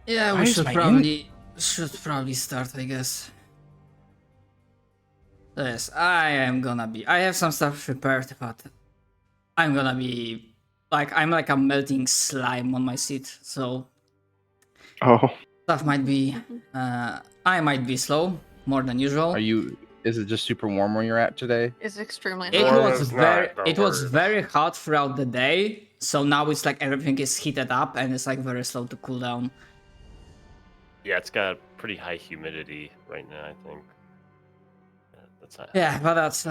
Yeah, Why we is should my probably start, I guess. Yes, I have some stuff prepared, but I'm gonna be I'm like a melting slime on my seat, so Oh, stuff might be I might be slow more than usual. Is it just super warm where you're at today? It's extremely It hot. Warm was is very not the it was word. very hot throughout the day, so now it's like everything is heated up and it's like very slow to cool down. Yeah, it's got pretty high humidity right now, I think. That's not Yeah, but that's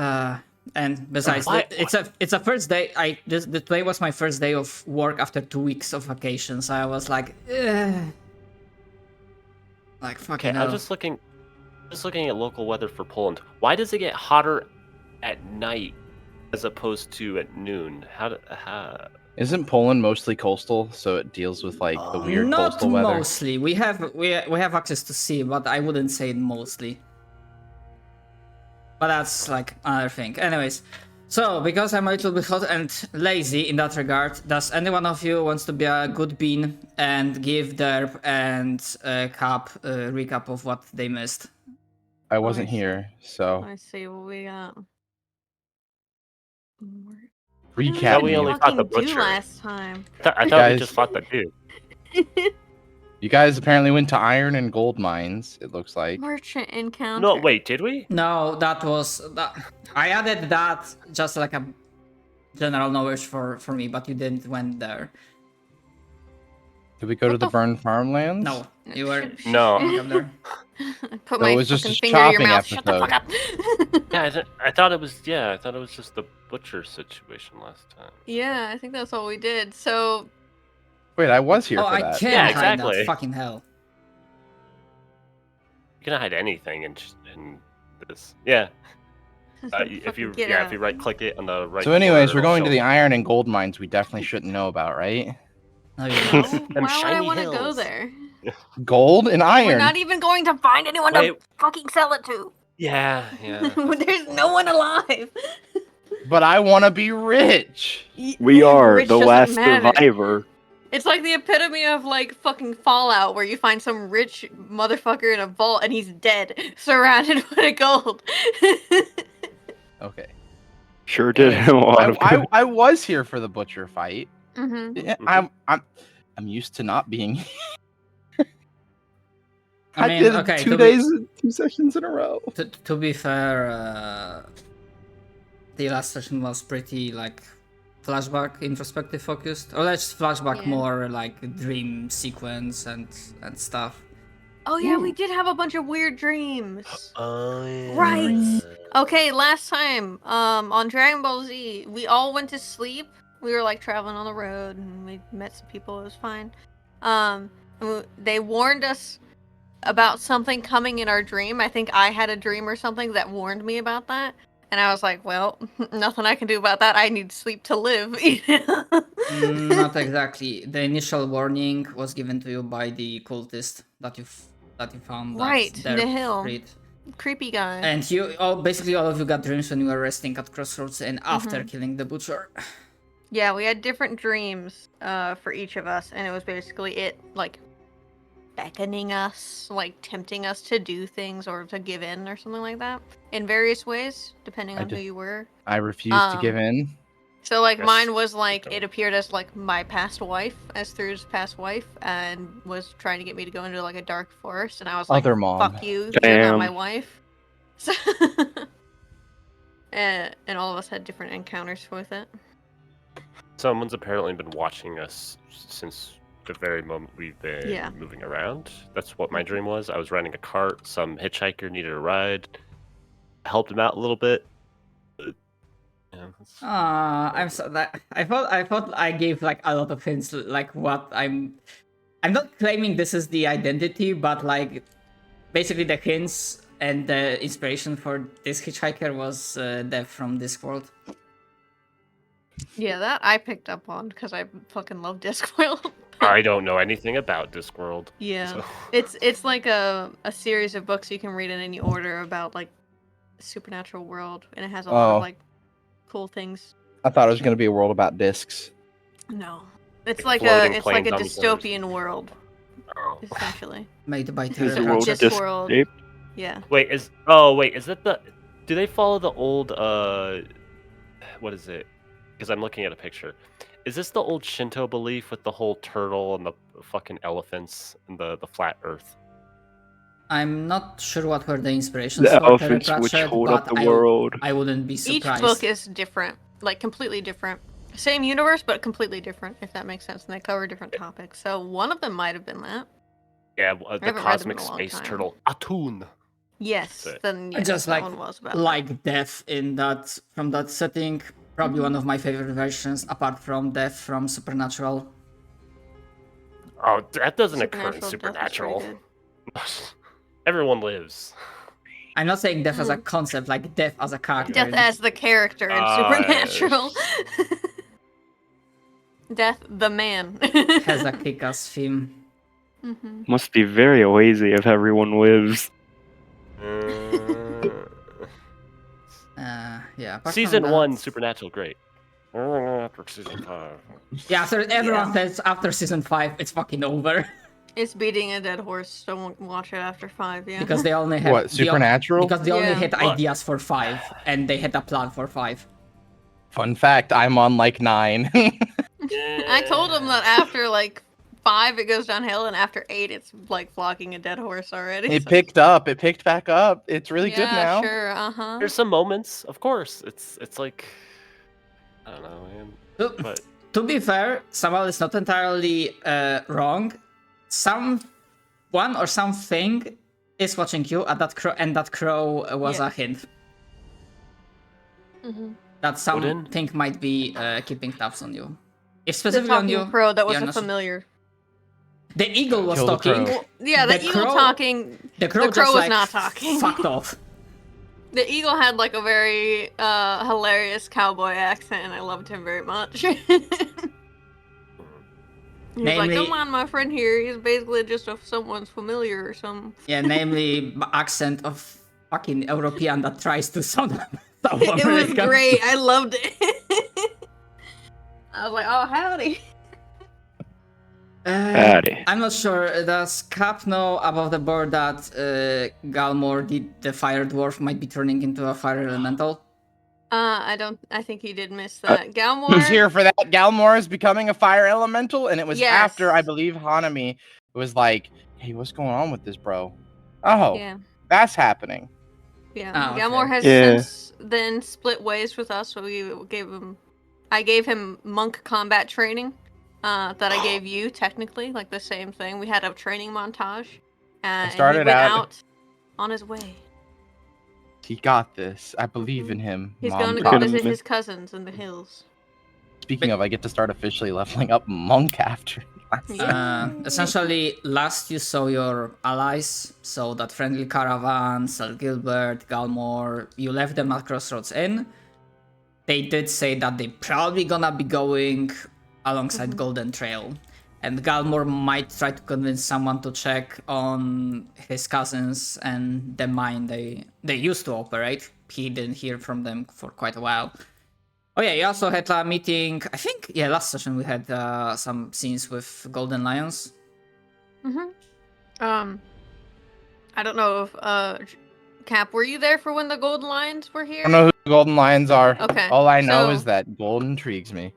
and besides Why- it's a first day. The today was my first day of work after 2 weeks of vacation, so I was like, like fucking Okay, hell. I'm just looking at local weather for Poland. Why does it get hotter at night as opposed to at noon? How Isn't Poland mostly coastal, so it deals with like the weird Not coastal weather? mostly. We have access to sea, but I wouldn't say mostly. But that's like another thing. Anyways, so because I'm a little bit hot and lazy in that regard, does any one of you wants to be a good bean and give Derp and Cap a recap of what they missed? I wasn't I see. here, so Let's see what we got. recap we me. only fought the fucking do butcher. last time? I thought we Guys- just fought that dude. You guys apparently went to iron and gold mines, it looks like. Merchant encounter. No, wait, did we? No, I added that just like a general knowledge for me, but you didn't went there. Did we go to What the the burned farmlands? No, you were No. up there. Put So my it was just fucking a finger in your chopping mouth. Shut the episode. fuck up. Yeah, I thought it was. Yeah, I thought it was just the butcher situation last time. Yeah, I think that's all we did. So Wait, I was here Oh, for I that. can't Yeah, hide exactly. that. Fucking hell. You can hide anything in this. Yeah. If you Fucking get if you out. right click it on the right. So anyways, corner, we're going it'll to the show- iron and gold mines we definitely shouldn't know about, right? No, you No, don't. Them why would I shiny want to go hills. there? Gold and We're iron. not even going to find anyone to Wait. fucking sell it to. Yeah, yeah. There's no one alive. But I want to be rich. we are Rich the doesn't last matter. survivor. It's like the epitome of like fucking Fallout, where you find some rich motherfucker in a vault and he's dead, surrounded by gold. Okay. Sure did Anyways, have a lot of good. I was here for the butcher fight. Mm-hmm. Yeah, Mhm. I'm used to not being. I I mean, did okay, 2 days, 2 sessions in a row. To be fair, the last session was pretty like flashback, introspective focused, or let's flashback Yeah. more like dream sequence and stuff. Oh yeah, we did have a bunch of weird dreams. Oh yeah. Right. Okay, last time, on Dragon Ball Z, we all went to sleep. We were like traveling on the road, and we met some people. It was fine. They warned us about something coming in our dream. I think I had a dream or something that warned me about that, and I was like, "Well, nothing I can do about that. I need sleep to live." Not exactly. The initial warning was given to you by the cultist that you found. Right, that Nihil. freed. Creepy guy. And basically all of you got dreams when you were resting at Crossroads and after killing the butcher. Yeah, we had different dreams for each of us, and it was basically it, like, beckoning us, like, tempting us to do things or to give in or something like that, in various ways, depending on who you were. I refuse to give in. So, like, Yes. mine was, like, it appeared as, like, my past wife, as Thru's past wife, and was trying to get me to go into, like, a dark forest, and I was like, Other mom. fuck you, you're Damn. not my wife. So and all of us had different encounters with it. Someone's apparently been watching us since the very moment we've been Yeah. moving around. That's what my dream was. I was riding a cart. Some hitchhiker needed a ride. I helped him out a little bit. Yeah, that's- I'm so that I thought I gave like a lot of hints like what I'm not claiming this is the identity, but like basically the hints and the inspiration for this hitchhiker was Dev from Discworld. Yeah, that I picked up on because I fucking love Discworld. I don't know anything about Discworld. Yeah, So. it's like a series of books you can read in any order about like the supernatural world, and it has a lot Oh. of like cool things. I thought it was going to be a world about discs. No, it's Like like a floating it's like a planes on the dystopian world. essentially. Made by Is Terra the world This Pratchett. world. Escape? Yeah. Wait, is that the? Do they follow the old what is it? Because I'm looking at a picture. Is this the old Shinto belief with the whole turtle and the fucking elephants and the flat Earth? I'm not sure what were the inspirations The for Terra elephants which Pratchett, hold up but the world. I wouldn't be Each surprised. book is different, like completely different. Same universe, but completely different, if that makes sense. And they cover different topics. So one of them might have been that. Yeah, I the haven't read them in cosmic a long space time. turtle Atun. Yes, That's it. then I yes, just that one was about that. like Death in that from that setting. Probably one of my favorite versions, apart from Death from Supernatural. Oh, that doesn't occur in Supernatural Death is Supernatural. Everyone lives. I'm not saying Death as a concept, like Death as a character. Death as the character in Supernatural. Death the man. has a kick-ass theme. Must be very lazy if everyone lives. Yeah. apart from Season that- 1, Supernatural, great. After season 5. Yeah, after everyone says after season 5, it's fucking over It's beating a dead horse. Don't watch it after 5. Yeah. because they only have What, Supernatural? Because they only Yeah. had What? ideas for 5, and they had a plan for 5. Fun fact, I'm on like 9. I told him that after like 5 it goes downhill, and after 8 it's like flocking a dead horse already. It so- picked up. It picked back up. It's really yeah, good now. Sure. Uh-huh. There's some moments, of course. It's like, I don't know, man. But To be fair, Samuel is not entirely wrong. Someone or something is watching you at that crow, and that crow was Yeah. a hint Mhm. that Odin? something might be keeping tabs on you. If The specifically on talking you, crow that was you're a not- familiar. the eagle was Kill the talking. crow. Yeah, the The eagle crow- talking. The crow, The crow just was like, not talking. Fucked off. The eagle had like a very hilarious cowboy accent, and I loved him very much. He was like, Namely- "Don't mind my friend here. He's basically just someone's familiar or some." Yeah, namely accent of fucking European that tries to sound South It was American. great. I loved it. I was like, "Oh, howdy." Howdy. I'm not sure. Does Cap know above the board that Galmor, the fire dwarf, might be turning into a fire elemental? I don't. I think he did miss that. Galmor. Who's here for that? Galmor is becoming a fire elemental, and it was Yes. after I believe Hanami was like, "Hey, what's going on with this, bro?" Oh, Yeah. that's happening. Yeah, Oh, okay. Galmor has Yeah. since then split ways with us. So I gave him monk combat training that I gave you technically, like the same thing. We had a training montage, and he started went out- out on his way. He got this. I believe in him. He's Mom going to taught go Couldn't me. visit be. his cousins in the hills. Speaking of, I get to start officially leveling up monk after. Essentially, last you saw your allies, so that friendly caravan, Sir Gilbert, Galmor, you left them at Crossroads Inn. They did say that they probably gonna be going alongside Golden Trail. And Galmor might try to convince someone to check on his cousins and the mine they used to operate. He didn't hear from them for quite a while. Oh yeah, you also had a meeting, I think, yeah, last session we had some scenes with Golden Lions. I don't know if Cap, were you there for when the Golden Lions were here? I don't know who the golden lions are. Okay, All I know so- is that gold intrigues me.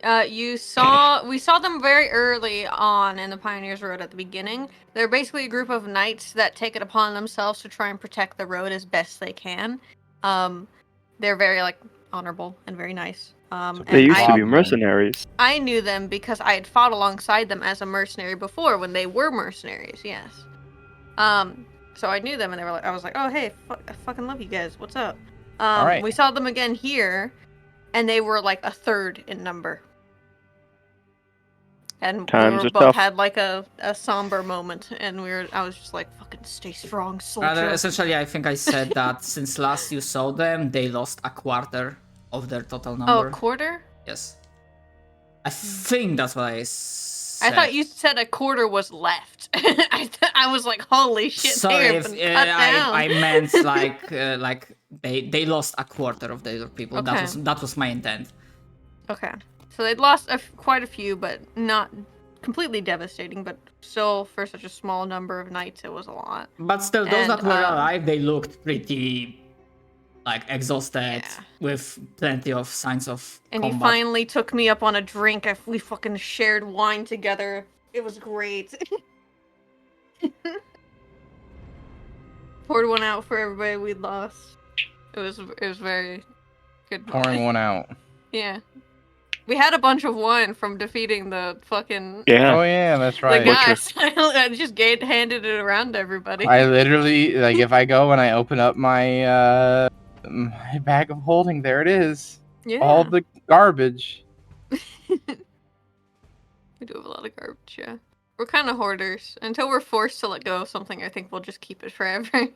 We saw them very early on in the Pioneers Road at the beginning. They're basically a group of knights that take it upon themselves to try and protect the road as best they can. They're very like honorable and very nice. And They used to I, be mercenaries. I knew them because I had fought alongside them as a mercenary before when they were mercenaries. Yes. So I knew them, and I was like, oh hey, I fucking love you guys. What's up? All right. We saw them again here, and they were like a third in number. And Times we are both tough. had like a somber moment, and I was just like, fucking stay strong, soldier. Essentially, I think I said that since last you saw them, they lost a quarter of their total Oh, number. a quarter? Yes. I think that's what I said. I thought you said a quarter was left. I was like, holy shit, Sorry, they if, have been cut down. I meant like they lost a quarter of their people. Okay. That was my intent. Okay. So they'd lost quite a few, but not completely devastating, but still, for such a small number of nights, it was a lot. But still, those that And, were alive, they looked pretty like exhausted Yeah. with plenty of signs of And he combat. finally took me up on a drink. We fucking shared wine together. It was great. Poured one out for everybody we lost. It was very good. Pouring one out. Yeah. We had a bunch of wine from defeating the fucking Yeah. Oh yeah, that's the right. guys. I just handed it around to everybody. I literally like if I go and I open up my bag of holding, there it is. Yeah. All the garbage. We do have a lot of garbage, yeah. We're kind of hoarders. Until we're forced to let go of something, I think we'll just keep it forever.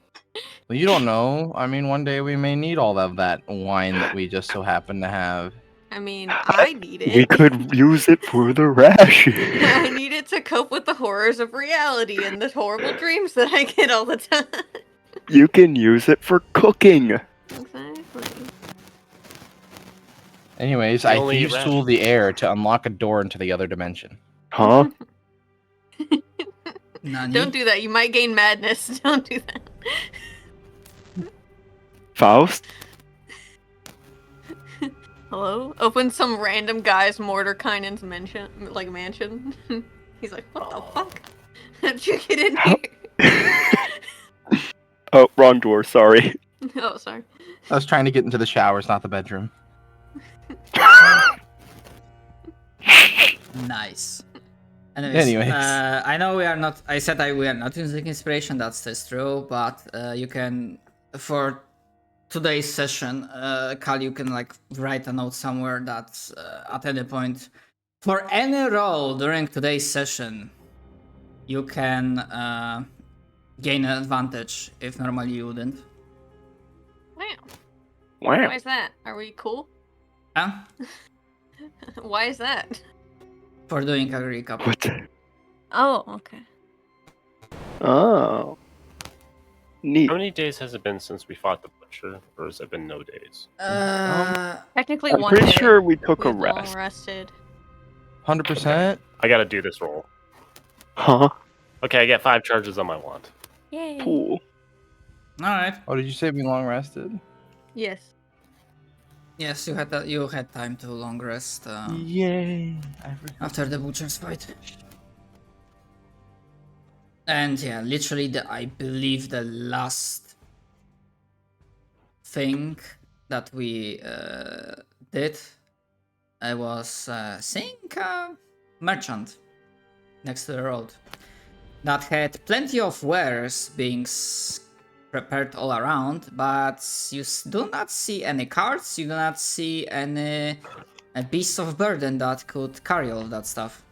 Well, you don't know. I mean, one day we may need all of that wine that we just so happen to have. I mean, I need it. We could use it for the ration. I need it to cope with the horrors of reality and the horrible dreams that I get all the time. You can use it for cooking. Exactly. Anyways, The I only thieves tool the air to unlock a door into the other dimension. Huh? Nani? Don't do that. You might gain madness. Don't do that. Faust? Hello? Open some random guy's Morderkainen's mansion. He's like, what the fuck? How'd you get in here? Oh, wrong door, sorry. Oh, sorry. I was trying to get into the showers, not the bedroom. Nice. Anyways, Anyways. I know we are not. I said we are not using inspiration. That's true. But you can, for today's session, Cal, you can like write a note somewhere that at any point, for any roll during today's session, you can gain an advantage if normally you wouldn't. Wow. Wow. Why is that? Are we cool? Huh? Why is that? For doing a recap. What? Oh, okay. Oh. Neat. How many days has it been since we fought the butcher, or has it been no days? Technically, I'm one pretty day. sure we took a We've long rest. rested. 100%? I gotta do this roll. Huh? Okay, I get 5 charges on my wand. Yay. Cool. All right. Oh, did you say we long rested? Yes. Yes, you had time to long rest Yay. after the butcher's fight. And yeah, literally, I believe the last thing that we did was seeing a merchant next to the road that had plenty of wares being prepared all around, but you do not see any carts, you do not see any beasts of burden that could carry all that stuff.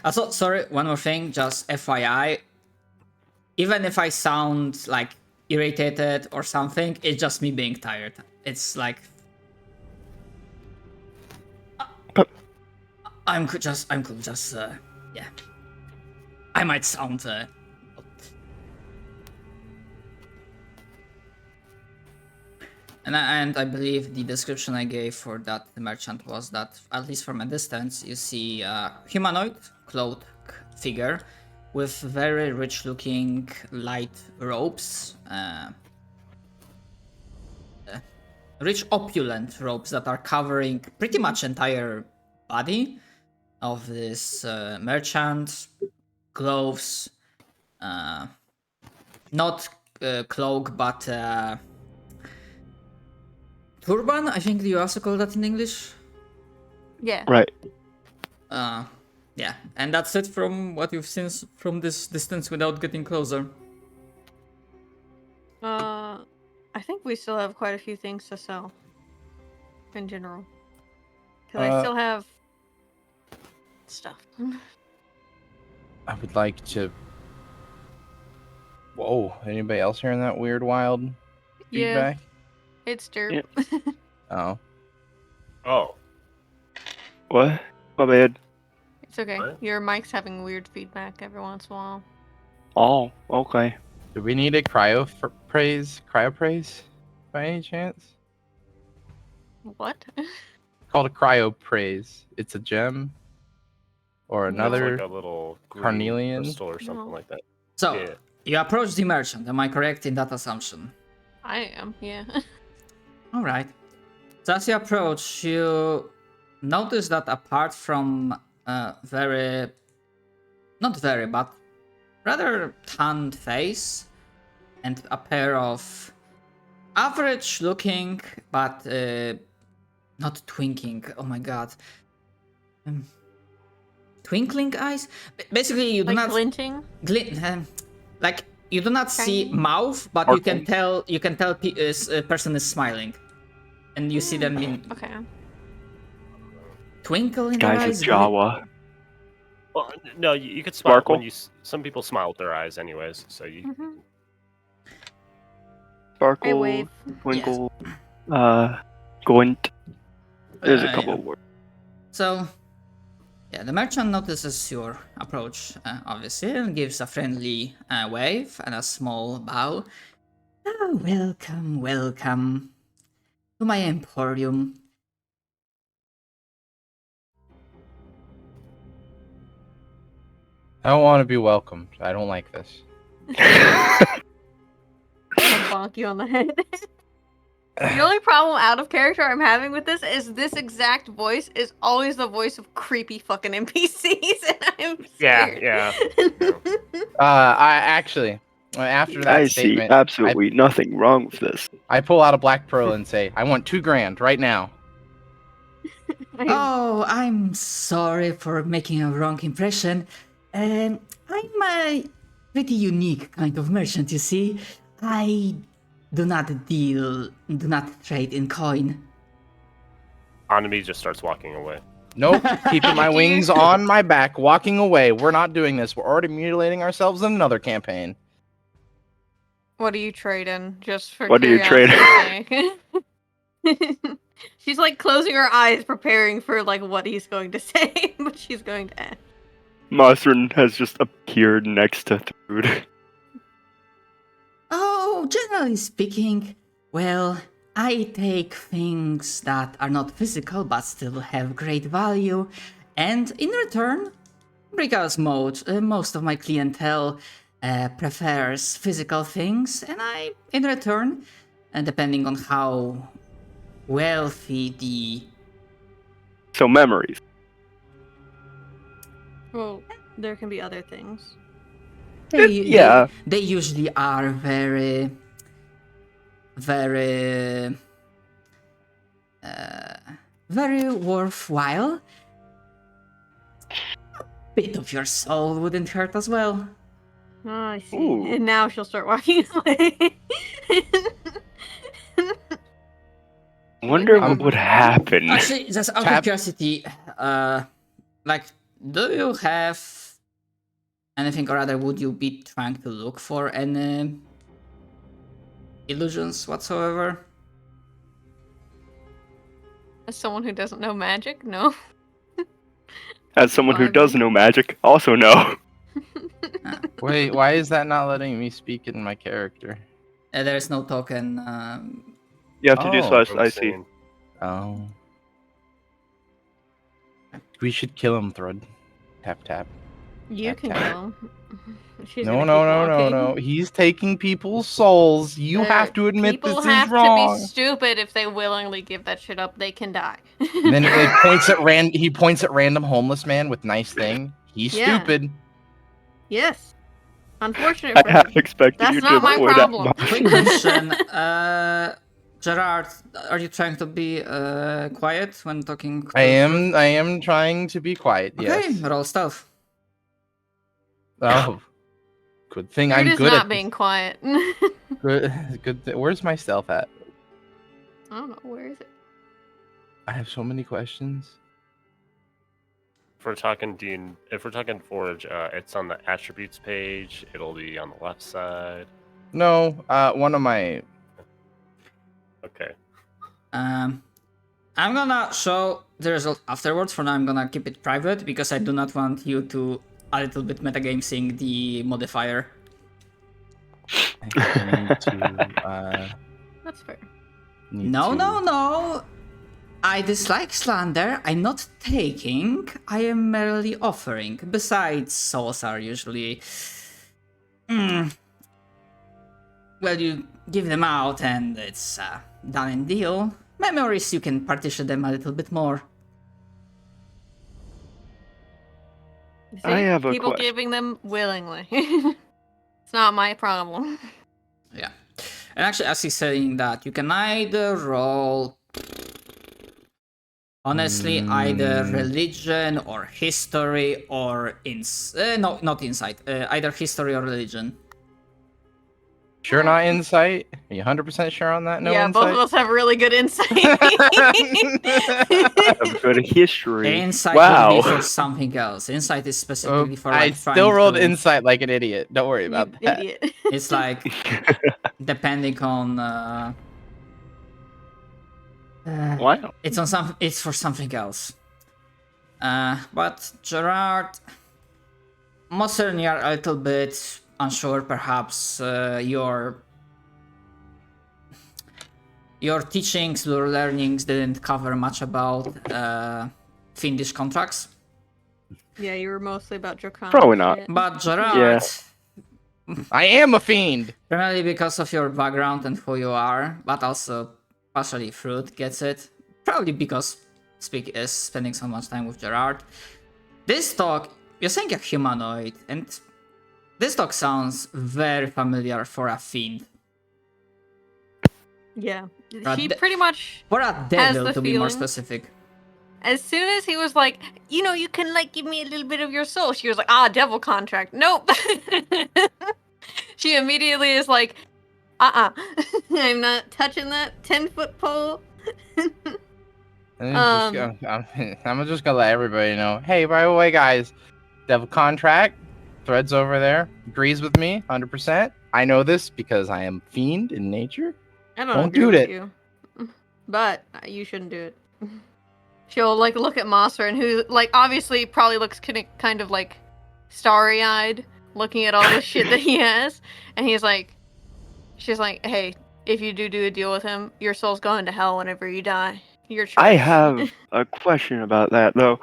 Also, sorry, one more thing, just FYI. Even if I sound like irritated or something, it's just me being tired. It's like I'm cool. Just yeah. I might sound and I believe the description I gave for that merchant was that, at least from a distance, you see a humanoid clothed figure with very rich looking light robes, rich opulent robes that are covering pretty much entire body of this merchant. Gloves, not cloak, but turban, I think you also call that in English. Yeah. Right. Yeah, and that's it from what you've seen from this distance without getting closer. I think we still have quite a few things to sell. In general. Because I still have stuff. I would like to... Whoa, anybody else hearing that weird, wild Yeah, feedback? it's derp. Yeah. Oh. Oh, What? My bad. It's okay. What? Your mic's having weird feedback every once in a while. Oh, okay. Do we need a cryopraise by any chance? What? It's called a cryopraise. It's a gem or No. There's another. like a little green carnelian? crystal or something No. like that. So, Yeah. you approach the merchant. Am I correct in that assumption? I am, yeah. All right. So as you approach, you notice that apart from not very, but rather tanned face and a pair of average-looking, but not twinking. Oh my god. Twinkling eyes. Basically, you do Like not glinting. like you do not see Shiny. mouth, but you can tell a person is smiling, and you see them in Okay. twinkle in their Guys eyes. with Jawa. Well, no, you could smile Sparkle? when you. Some people smile with their eyes, anyways. So you. Mm-hmm. Sparkle, I wave. twinkle, glint. There's a couple Yeah. of words. So, yeah, the merchant notices your approach, obviously, and gives a friendly wave and a small bow. Oh, welcome, welcome to my emporium. I don't want to be welcomed. I don't like this. I'll bonk you on the head. The only problem out of character I'm having with this exact voice is always the voice of creepy fucking NPCs, and I'm scared. Yeah. I actually, after that I see statement, absolutely nothing wrong with this. I pull out a black pearl and say, "I want $2,000 right now." Oh, I'm sorry for making a wrong impression. I'm a pretty unique kind of merchant, you see. I do not trade in coin. Anami just starts walking away. Nope, keeping my wings on my back, walking away. We're not doing this. We're already mutilating ourselves in another campaign. What do you trade in? Just for What do you trade curiosity's sake? She's like closing her eyes, preparing for like what he's going to say, but she's going to ask. Masrin has just appeared next to Thrud. Oh, generally speaking, well, I take things that are not physical but still have great value, and in return, because most of my clientele prefers physical things, and I, in return, and depending on how wealthy the... So memories. Well, there can be other things. Yeah. They usually are very worthwhile. A bit of your soul wouldn't hurt as well. Oh, I see. Ooh. And now she'll start walking away. Wonder what would happen. Actually, just out of curiosity, like, do you have anything, or rather, would you be trying to look for any illusions whatsoever? As someone who doesn't know magic, no. As someone who does know magic, also no. Wait, why is that not letting me speak in my character? There is no token. You have to do Oh. so. I see. Oh. We should kill him, Thrud. Tap, tap. You can Okay. kill him. She's No, gonna no, keep no, no, walking. no. He's taking people's souls. You have to admit People this have is wrong. to be stupid if they willingly give that shit up. They can die. And then he points at random homeless man with nice thing. He's Yeah. stupid. Yes. Unfortunate I for half him. expected That's you to not my avoid problem. that. Quick question, Gerard, are you trying to be quiet when talking? I am trying to be quiet, Okay, yes. roll stealth. Oh. Good thing You're I'm just good not at being quiet. I good where's my stealth at? don't know, where is it? I have so many questions. If we're talking Forge, it's on the attributes page. It'll be on the left side. No, one of my Okay. I'm gonna show the result afterwards. For now, I'm gonna keep it private because I do not want you to a little bit metagame seeing the modifier. I need to That's fair. need No, to- no, no. I dislike slander. I'm not taking. I am merely offering. Besides, souls are usually... well, you give them out and it's done and deal. Memories, you can partition them a little bit more. See, I have a people question. giving them willingly. It's not my problem. Yeah. And actually, as he's saying that, you can either roll... honestly, either religion or history or... no, not insight. Either history or religion. Sure, not insight. Are you 100% sure on that? No yeah, both insight. of us have really good insight. Have good history. Insight Wow. would be for something else. Insight is specifically for I like still trying rolled to... insight like an idiot. Don't worry You about that. idiot. It's like depending on Wow. it's on some it's for something else. But Gerard, most certainly are a little bit unsure. Perhaps your teachings, your learnings didn't cover much about fiendish contracts. Yeah, you were mostly about Draconic. Probably not. shit. But Gerard, Yeah. I am a fiend. primarily because of your background and who you are, but also partially Fruit gets it. Probably because spending so much time with Gerard. This talk, you're saying a humanoid, and this talk sounds very familiar for a fiend. Yeah. Right, She th- pretty much, For a devil, the to be more feeling. specific. as soon as he was like, you can like give me a little bit of your soul, she was like, devil contract. Nope. She immediately is like, I'm not touching that 10-foot pole. I'm just gonna let everybody know. Hey, by the way, guys, Devil Contract, Thread's over there, agrees with me 100%. I know this because I am fiend in nature. I don't Don't agree do with it. you. But you shouldn't do it. She'll like look at Mossern, who like obviously probably looks kind of like starry-eyed, looking at all the shit that he has, and she's like, hey, if you do a deal with him, your soul's going to hell whenever you die. Your choice. I have a question about that though.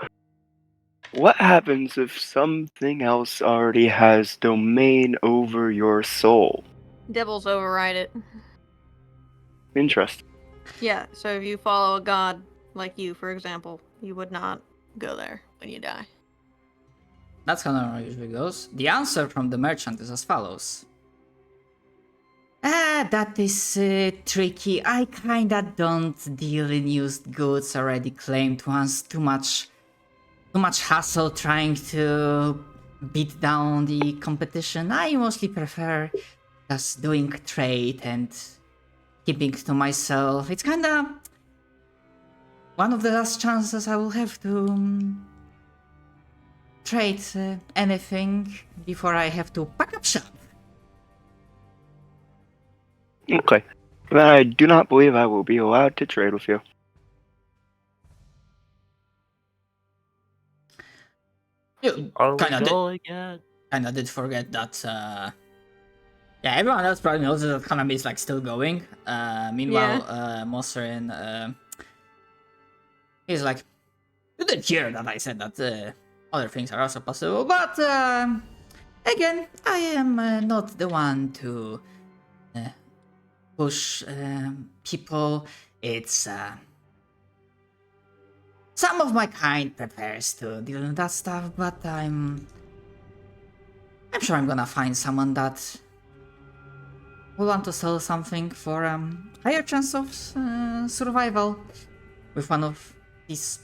What happens if something else already has domain over your soul? Devils override it. Interesting. Yeah, so if you follow a god like you, for example, you would not go there when you die. That's kind of how it usually goes. The answer from the merchant is as follows. That is tricky. I kinda don't deal in used goods already claimed once. Too much hassle trying to beat down the competition. I mostly prefer just doing trade and keeping to myself. It's kinda one of the last chances I will have to trade anything before I have to pack up shop. Okay. Then I do not believe I will be allowed to trade with you. You Are we kinda going yet? did forget that. Yeah, everyone else probably knows that Hanami is like still going. Meanwhile, Moserin, he's like, you did hear that I said that other things are also possible, but again, I am not the one to push people. It's some of my kind prefers to deal with that stuff, but I'm sure I'm gonna find someone that will want to sell something for higher chance of survival with one of these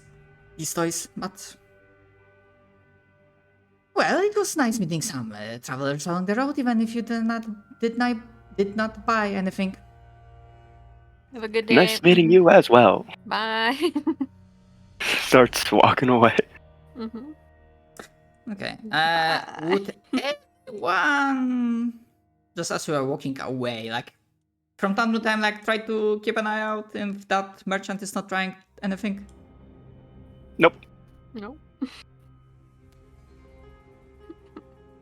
toys. But well, it was nice meeting some travelers along the road, even if you did not buy anything. Have a good day. Nice meeting you as well. Bye. Starts walking away. Mm-hmm. Okay. Would anyone, just as you are walking away, like from time to time, like try to keep an eye out if that merchant is not trying anything? Nope. No.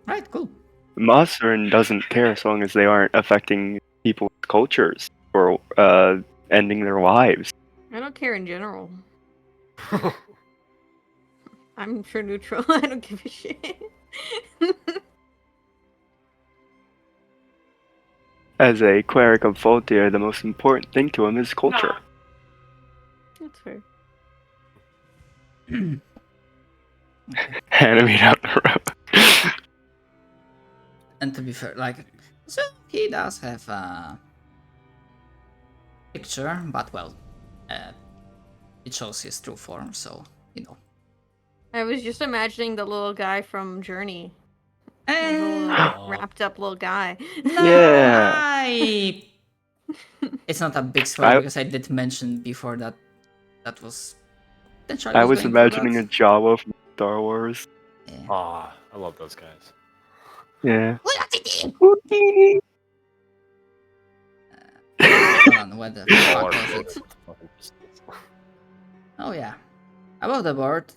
Right. Cool. Mossern doesn't care as long as they aren't affecting people's cultures or ending their lives. I don't care in general. I'm sure neutral. I don't give a shit. As a cleric of Voltaire, the most important thing to him is culture. That's fair. Enemy down the road. And to be fair, like, so he does have a picture, but well, it shows his true form, so, you know. I was just imagining the little guy from Journey. The little, And wrapped up little guy. Yeah. It's not a big spoiler I- because I did mention before that that was potentially I was going for imagining a that. Jawa from Star Wars. Yeah. Ah, I love those guys. Yeah. Hold on, what the fuck Or- was it? Oh yeah. Above the board,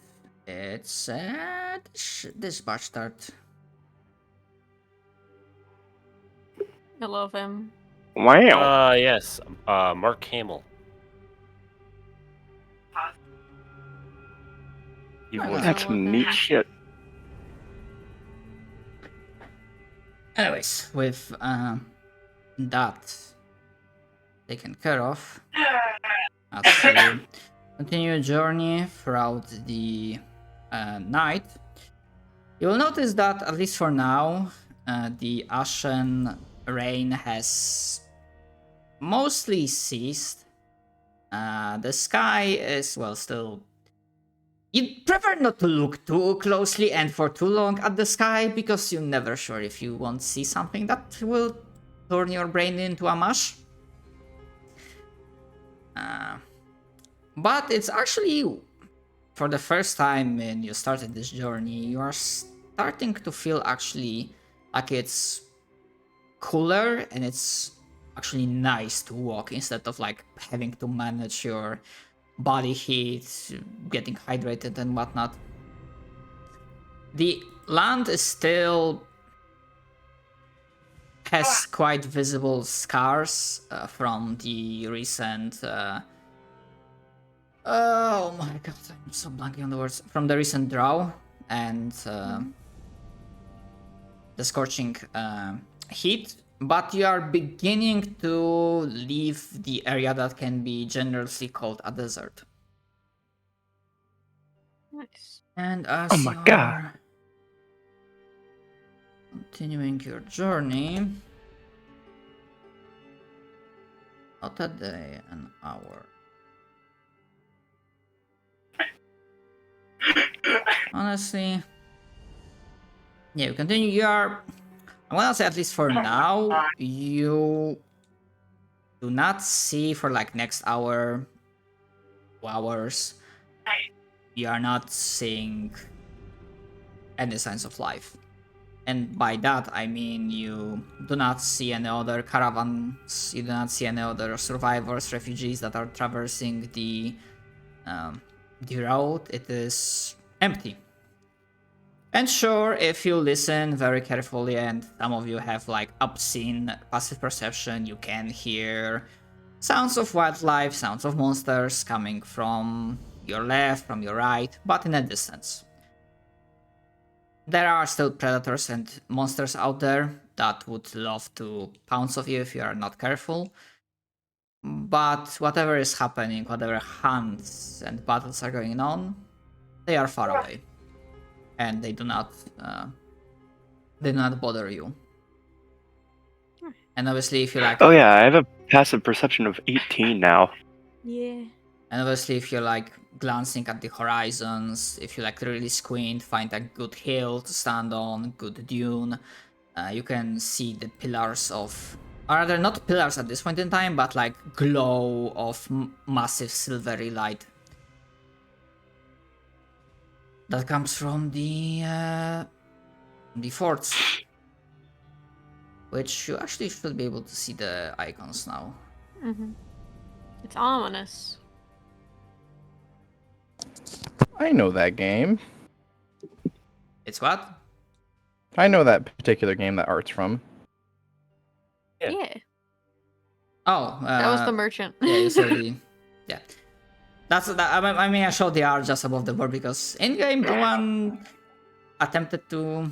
it's this bastard. I love him. Wow. Yes. Mark Hamill. He Oh, was. That's some neat shit. Anyways, with that taken care of, as you continue your journey throughout the night, you will notice that, at least for now, the ashen rain has mostly ceased. The sky is, well, still... You'd prefer not to look too closely and for too long at the sky, because you're never sure if you won't see something that will turn your brain into a mush. But it's actually, for the first time when you started this journey, you are starting to feel actually like it's cooler and it's actually nice to walk instead of like having to manage your body heat, getting hydrated and whatnot. The land is still has quite visible scars from the recent oh my god, I'm so blanking on the words, from the recent drought and the scorching heat, but you are beginning to leave the area that can be generously called a desert. Nice. And as Oh my you God. are continuing your journey, not a day, an hour. Honestly, yeah, you continue. You are, I want to say, at least for now, you do not see for like next hour, 2 hours. You are not seeing any signs of life. And by that, I mean you do not see any other caravans, you do not see any other survivors, refugees that are traversing the road. It is empty. And sure, if you listen very carefully, and some of you have like obscene passive perception, you can hear sounds of wildlife, sounds of monsters coming from your left, from your right, but in a distance. There are still predators and monsters out there that would love to pounce on you if you are not careful. But whatever is happening, whatever hunts and battles are going on, they are far away. And they do not bother you. And obviously if you like... Oh yeah, I have a passive perception of 18 now. Yeah. And obviously if you're like glancing at the horizons, if you like really squint, find a good hill to stand on, good dune, you can see the pillars of, or rather not pillars at this point in time, but like glow of massive silvery light that comes from the forts, which you actually should be able to see the icons now. Mm-hmm. It's ominous. I know that game. It's what? I know that particular game that art's from. Yeah. Yeah. Oh, That was the merchant. yeah, you said the... Yeah. I mean, I showed the art just above the board because in game no one attempted to,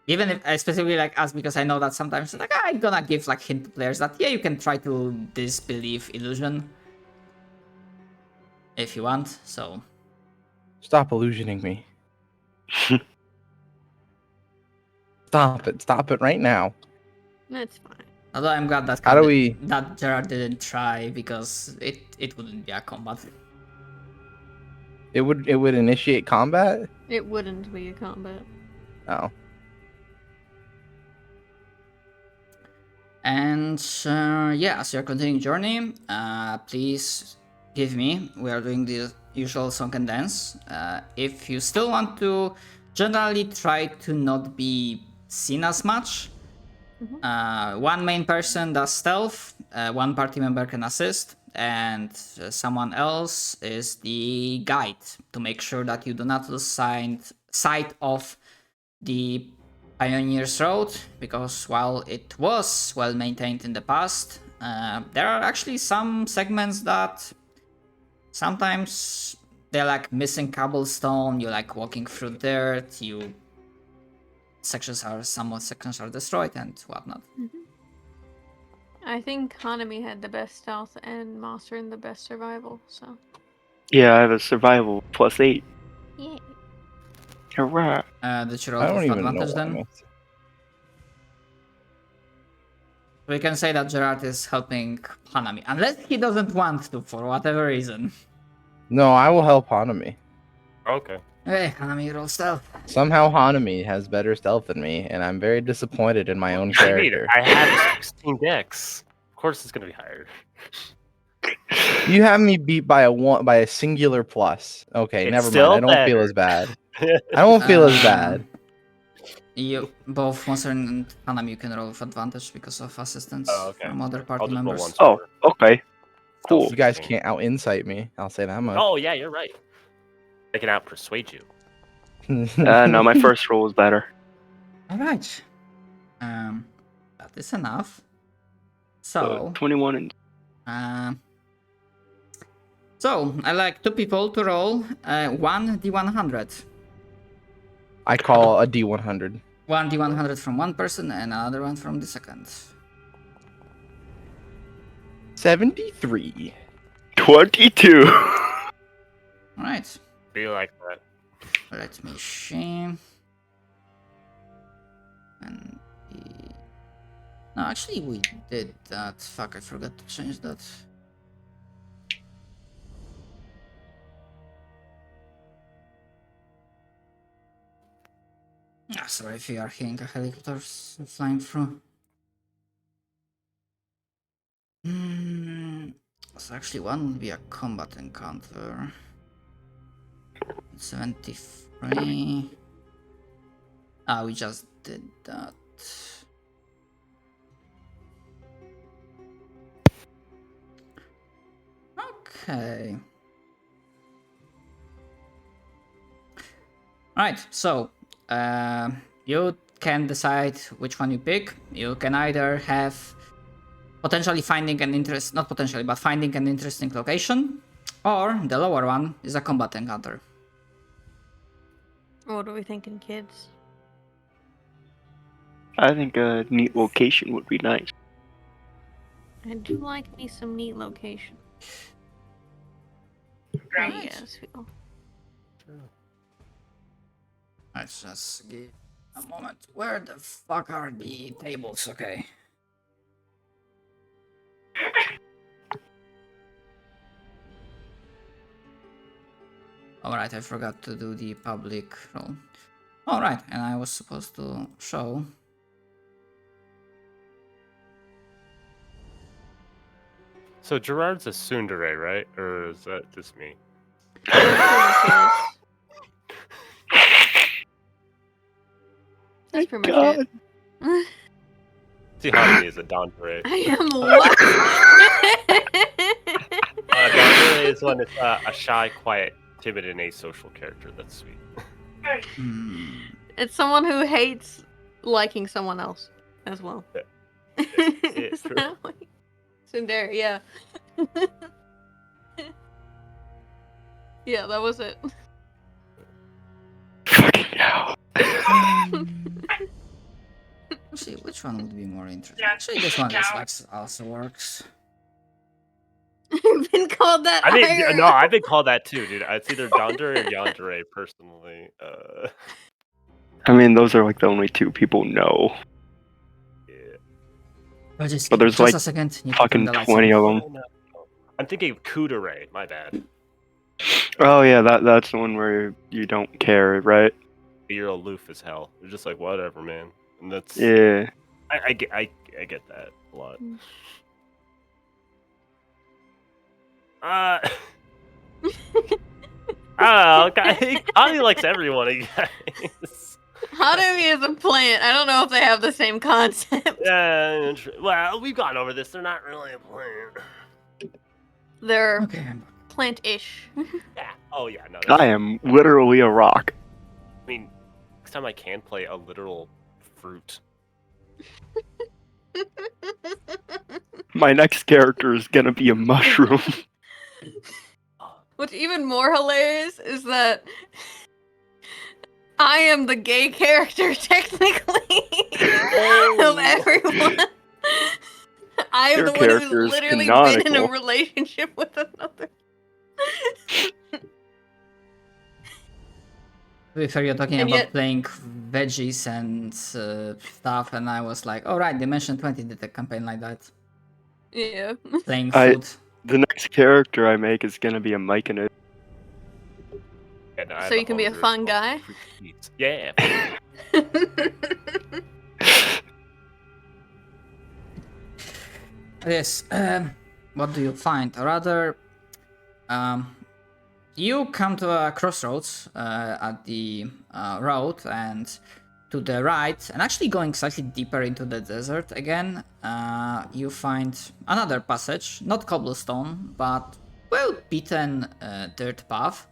even if I specifically like asked because I know that sometimes like I'm gonna give like hint to players that yeah you can try to disbelieve illusion if you want. So Stop illusioning me. Stop it right now. That's fine. although I'm glad that How do we- that Gerard didn't try because it wouldn't be a combat. It would initiate combat. It wouldn't be a combat. Oh, And yeah, as you're continuing journey, please give me. We are doing the usual song and dance. If you still want to, generally try to not be seen as much. One main person does stealth. One party member can assist, and someone else is the guide to make sure that you do not lose sight of the Pioneer's Road, because while it was well maintained in the past, there are actually some segments that sometimes they're like missing cobblestone, you're like walking through dirt, some sections are destroyed and whatnot. I think Hanami had the best stealth and Monster the best survival, so. Yeah, I have a survival +8. Yeah. Hurrah! Did you roll I don't with even know. advantage What I then? missed. We can say that Gerard is helping Hanami, unless he doesn't want to for whatever reason. No, I will help Hanami. Okay. Hey, Hanami, roll stealth. Somehow Hanami has better stealth than me, and I'm very disappointed in my own What do you mean? character. I have 16 decks. Of course, it's gonna be higher. You have me beat by a singular plus. Okay, It's never mind. still I don't feel better. as bad. I don't feel as Uh, bad. You both Monster and Hanami you can roll with advantage because of assistance Oh, okay. from other I'll party just roll members. one. Oh, okay. Cool. You guys can't out insight me. I'll say that much. Oh yeah, you're right. They can out persuade you. No, my first roll was better. All right. That is enough. So, 21 and so I like two people to roll one D100. I call a D100. One D100 from one person and another one from the second. 73. 22. All right. Be like that. Let me see. And no, actually we did that. Fuck, I forgot to change that. Ah, sorry if you are hearing a helicopter flying through. So actually one would be a combat encounter. 73. Ah, we just did that. Okay. Alright, so you can decide which one you pick. You can either have potentially finding an not potentially, but finding an interesting location, or the lower one is a combat encounter. What are we thinking, kids? I think a neat location would be nice. I do like me some neat location. How do you guys feel? Let's just give a moment. Where the fuck are the tables? Okay. Alright, I forgot to do the public roll. Alright, and I was supposed to show. So Gerard's a tsundere, right? Or is that just me? That's pretty much God. it. See, Hanami is a Dandere. I am what? Dandere is one that's a shy, quiet, timid, and asocial character. That's sweet. It's someone who hates liking someone else as well. Is true. that what? Tsundere, yeah. Yeah, that was it. Fucking hell. Actually, which one would be more interesting? Actually, this one is like also works. You've been called that. I mean, IRL. no, I've been called that too, dude. It's either Yandere or Yandere, personally. I mean, those are like the only two people know. Yeah. But just there's, a like, second. Need to turn Fucking the lights 20 on. of them. Oh, no. I'm thinking of Kudere, my bad. Oh yeah, that's the one where you don't care, right? You're aloof as hell. You're just like, whatever, man. And that's... Yeah. I get that a lot. I don't know. Connie likes everyone, I guess. Hanami is a plant. I don't know if they have the same concept. Yeah, well, we've gone over this. They're not really a plant. They're Okay, I'm back. plant-ish. Yeah. Oh, yeah, no. I am literally a rock. I mean, next time I can play a literal fruit. My next character is gonna be a mushroom. What's even more hilarious is that I am the gay character, technically, of everyone. I am Your the one who's character is literally been in a canonical. relationship with another. To be fair, you're talking And about yet- playing veggies and stuff, and I was like, oh right, Dimension 20 did a campaign like that. Yeah. Playing I- food. The next character I make is gonna be a Myconid. And I have So you can be a hunger fun for guy? fruit eats. Yeah. Yes. What do you find? Or rather, you come to a crossroads at the road, and to the right, and actually going slightly deeper into the desert again, you find another passage, not cobblestone, but well-beaten dirt path,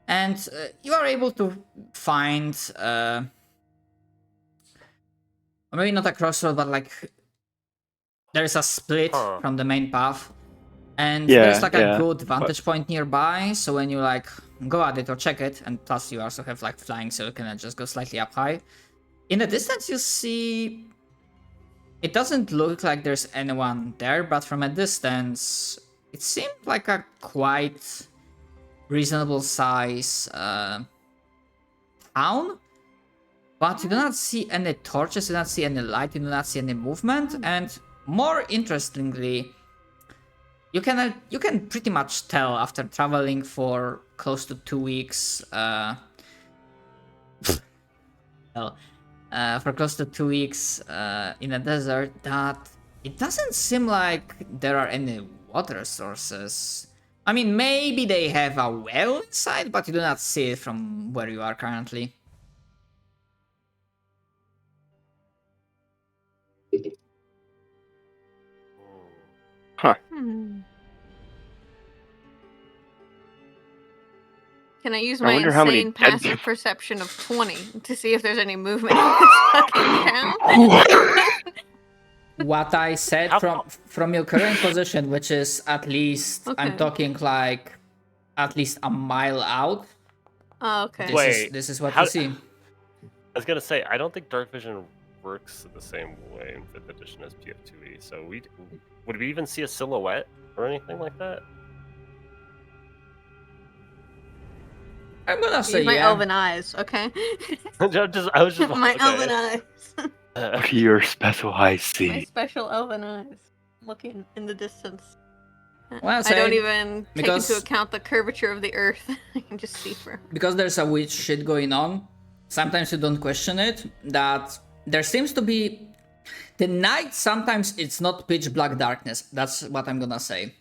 and you are able to find, or maybe not a crossroad, but like there's a split Huh. from the main path, and Yeah, there's like a yeah. good vantage point nearby, so when you like go at it or check it, and plus you also have like flying, so you can just go slightly up high. In the distance you see, it doesn't look like there's anyone there, but from a distance it seemed like a quite reasonable size town. But you do not see any torches, you do not see any light, you do not see any movement, and more interestingly, you can pretty much tell after traveling for close to 2 weeks. For close to 2 weeks in a desert, that it doesn't seem like there are any water sources. I mean, maybe they have a well inside, but you do not see it from where you are currently. Hmm. Can I use I my wonder how many insane dead passive people- perception of 20 to see if there's any movement in this fucking town? What I said How- from your current position, which is at least, I'm Okay. talking like at least a mile out. Oh, okay. Wait, This is what how- you see. I was gonna say, I don't think dark vision works the same way in 5th edition as PF2E. So would we even see a silhouette or anything like that? I'm gonna say Use my yeah. elven eyes, okay? I was just My okay. elven eyes. Look at your special eyes My see. special elven eyes. Looking in the distance. Well, I don't say, even take because- into account the curvature of the earth. I can just see from. Because there's a witch shit going on, sometimes you don't question it, that there seems to be the night, sometimes it's not pitch black darkness. That's what I'm gonna say.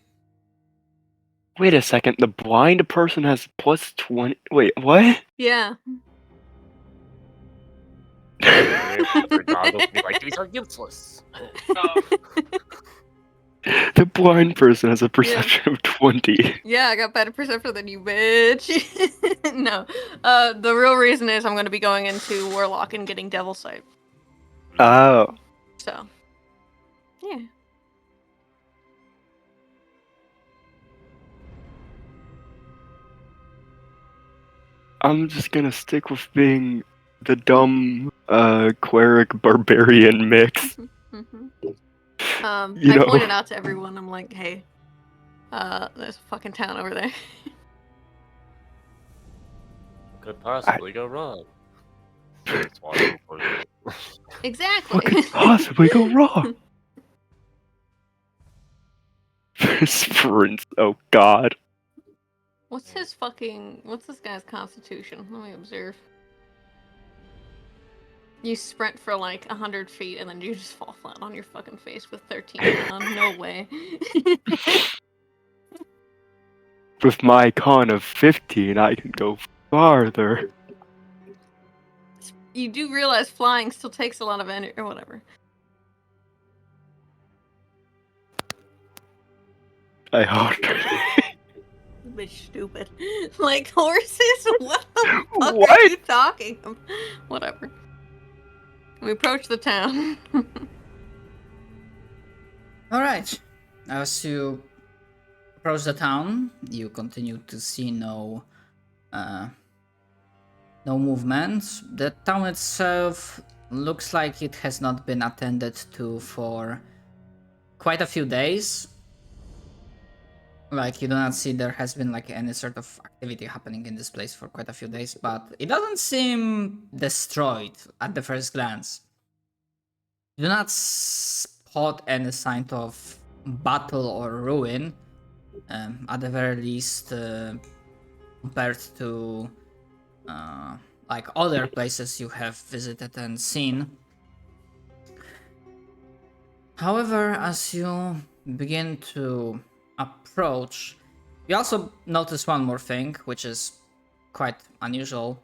Wait a second, the blind person has plus 20. Wait, what? Yeah. Their goggles be like, these are useless. The blind person has a perception of 20. Yeah, I got better perception than you, bitch. No. The real reason is I'm going to be going into Warlock and getting Devil Sight. Oh. So. Yeah. I'm just gonna stick with being the dumb cleric barbarian mix. Mhm. You I know. pointed out to everyone. I'm like, hey, there's a fucking town over there. Could possibly go wrong. It's walking for you. Exactly. What could possibly go wrong? Sprints. Oh God. What's this guy's constitution? Let me observe. You sprint for like 100 feet and then you just fall flat on your fucking face with 13 on. No way. With my con of 15, I can go farther. You do realize flying still takes a lot of energy, or whatever. I hope. Bitch, stupid. Like horses? What the fuck are What? you talking about? Whatever. We approach the town. Alright. As you approach the town, you continue to see no movement. The town itself looks like it has not been attended to for quite a few days. Like, you do not see there has been like any sort of activity happening in this place for quite a few days, but it doesn't seem destroyed at the first glance. You do not spot any sign of battle or ruin, at the very least, compared to like other places you have visited and seen. However, as you begin to approach, you also notice one more thing, which is quite unusual.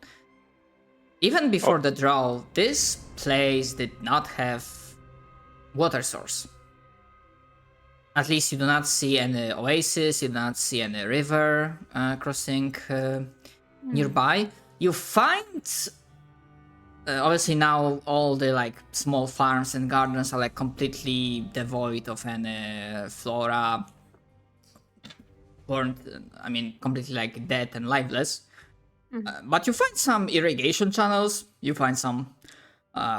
Even before the draw, this place did not have water source. At least you do not see any oasis, you do not see any river crossing nearby. You find obviously now all the like small farms and gardens are like completely devoid of any flora, completely like dead and lifeless. But you find some irrigation channels, you find some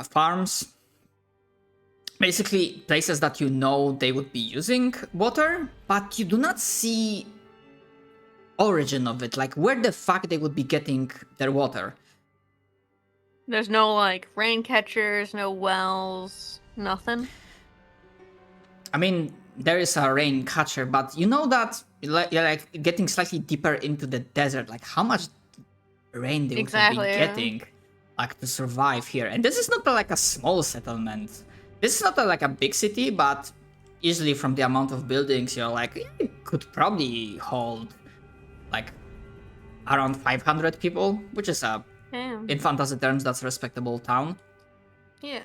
farms, basically places that you know they would be using water, but you do not see origin of it, like where the fuck they would be getting their water. There's no like rain catchers, no wells, nothing. I mean, there is a rain catcher, but you know that you're like getting slightly deeper into the desert, like how much rain they would have been getting like to survive here. And this is not like a small settlement. This is not like a big city, but easily from the amount of buildings, you're like, it could probably hold like around 500 people, which is in fantasy terms, that's a respectable town. Yeah.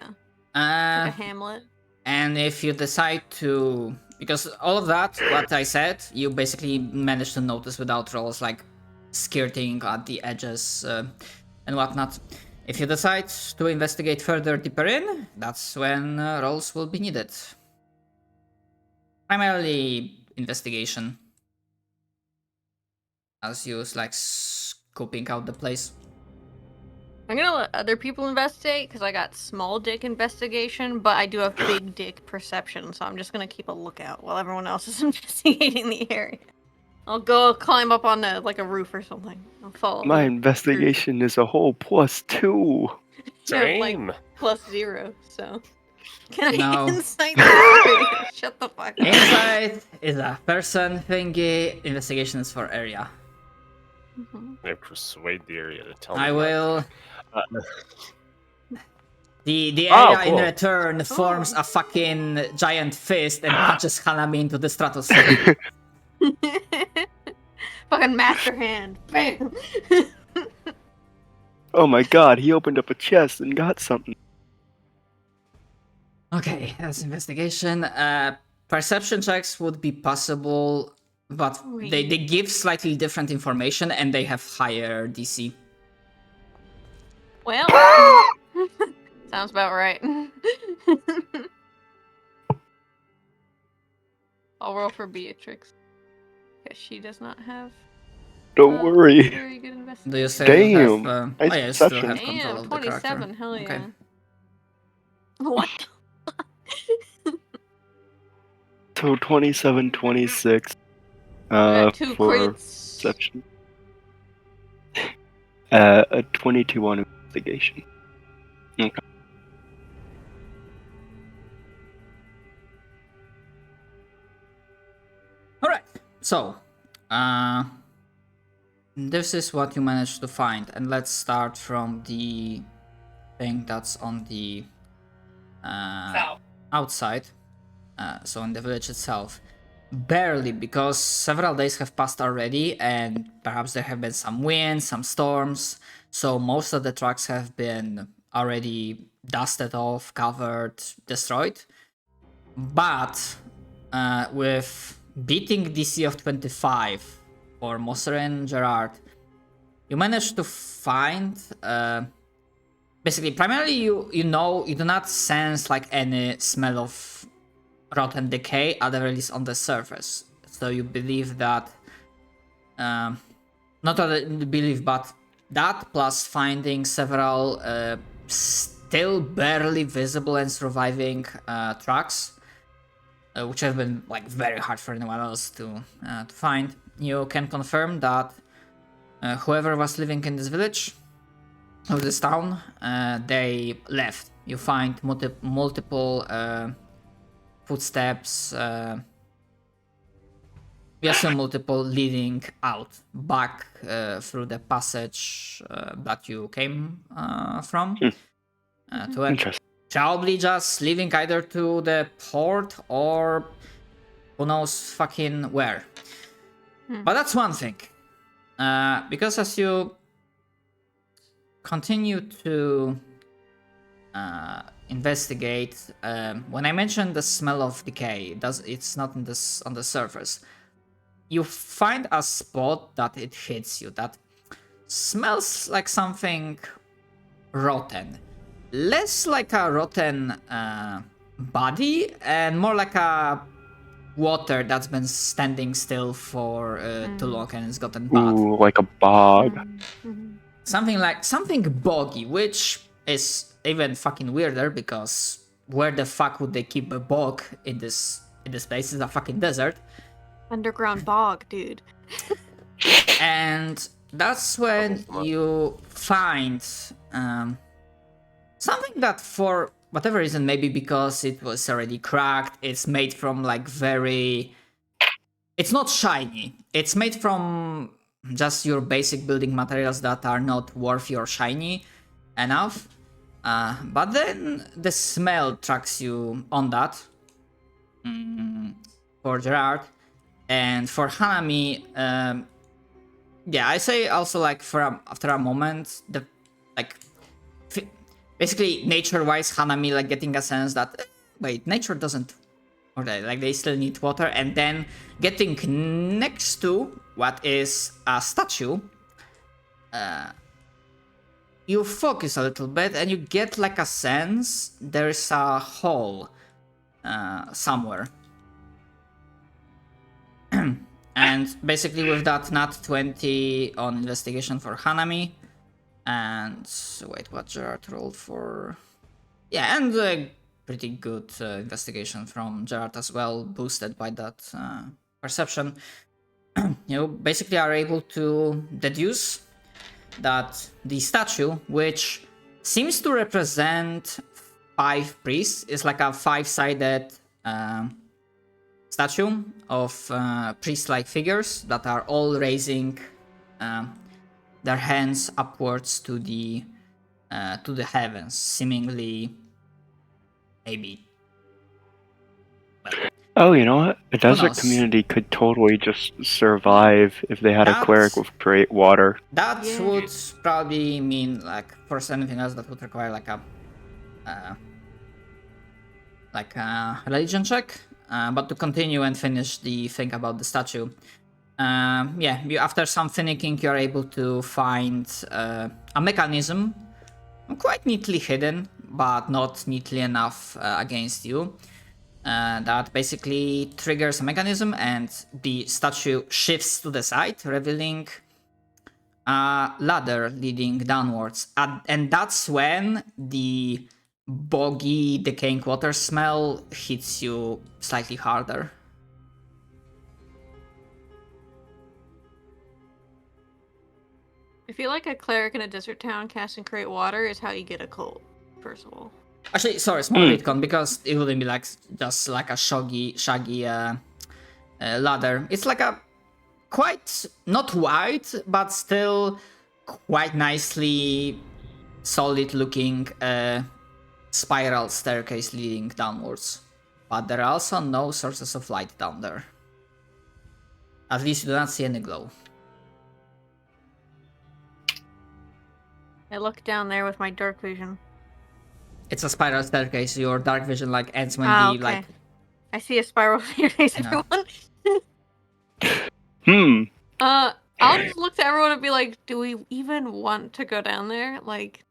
Like a hamlet. And if you decide to, because all of that, what I said, you basically managed to notice without rolls, like skirting at the edges and whatnot. If you decide to investigate further deeper in, that's when rolls will be needed. Primarily investigation, as you like scoping out the place. I'm gonna let other people investigate because I got small dick investigation, but I do have big dick perception, so I'm just gonna keep a lookout while everyone else is investigating the area. I'll go climb up on like a roof or something. I'll follow. My investigation is a whole +2. Same. Like +0, so. Can I No. insight this? Shut the fuck up. Insight is a person thingy, investigation is for area. I persuade the area to tell me. I will. The Oh, area cool. in return forms a fucking giant fist and punches Hanami into the stratosphere. Fucking master hand. Bam. Oh my God, he opened up a chest and got something. Okay, that's investigation. Perception checks would be possible, but they give slightly different information and they have higher DC. Well, sounds about right. I'll roll for Beatrix. Because she does not have Don't worry. very good investigation. Do you still Damn, have? nice Oh yeah, you still perception. have control Damn, of the character. 27. Hell yeah. Okay. What? So 27, 26. Two For crits. perception. A 22 on investigation. Okay. All right. So, this is what you managed to find, and let's start from the thing that's on the outside. So in the village itself. Barely, because several days have passed already, and perhaps there have been some winds, some storms, so most of the trucks have been already dusted off, covered, destroyed. But with beating DC of 25 for Moser and Gerard, you managed to find basically, primarily you do not sense like any smell of rotten decay, at the very least on the surface. So you believe that, not only believe, but that plus finding several still barely visible and surviving trucks, which have been like very hard for anyone else to find. You can confirm that whoever was living in this village, of this town, they left. You find multiple footsteps, we assume multiple leading out back through the passage that you came from to it. Interesting. Probably just leaving either to the port or who knows fucking where. But that's one thing, because as you continue to investigate, when I mentioned the smell of decay, it's not on the surface. You find a spot that it hits you that smells like something rotten, less like a rotten body and more like a water that's been standing still for too long and it's gotten bad. Ooh, like a bog. Something boggy, which is even fucking weirder because where the fuck would they keep a bog in this place? It's a fucking desert. Underground bog, dude. And that's when you find something that, for whatever reason, maybe because it was already cracked, it's made from like it's not shiny. It's made from just your basic building materials that are not worthy or shiny enough. But then the smell tracks you on that for Gerard. And for Hanami, yeah, I say also like after a moment, basically nature-wise, Hanami like getting a sense that wait, nature doesn't, or they still need water, and then getting next to what is a statue, you focus a little bit and you get like a sense there's a hole somewhere. And basically with that nat 20 on investigation for Hanami, and wait, what Gerard rolled for? Yeah, and a pretty good investigation from Gerard as well, boosted by that perception. You basically are able to deduce that the statue, which seems to represent 5 priests, is like a 5-sided statue of priest-like figures that are all raising their hands upwards to the heavens, seemingly maybe. Oh, you know what? A desert knows? community could totally just survive if they had a cleric with great water. That Yeah. would probably mean, like, for anything else, that would require like a religion check. But to continue and finish the thing about the statue, yeah, after some finicking, you're able to find a mechanism, quite neatly hidden, but not neatly enough against you. That basically triggers a mechanism and the statue shifts to the side, revealing ladder leading downwards. And that's when the boggy, decaying water smell hits you slightly harder. I feel like a cleric in a desert town casting create water is how you get a cult, first of all. Actually, sorry, small retcon, because it wouldn't be like just like a shaggy ladder. It's like a quite not wide, but still quite nicely solid looking spiral staircase leading downwards. But there are also no sources of light down there. At least you do not see any glow. I look down there with my dark vision. It's a spiral staircase. Your dark vision like ends when Ah, the okay. like. I see a spiral staircase, No. everyone. Hmm. I'll just look to everyone and be like, do we even want to go down there? Like,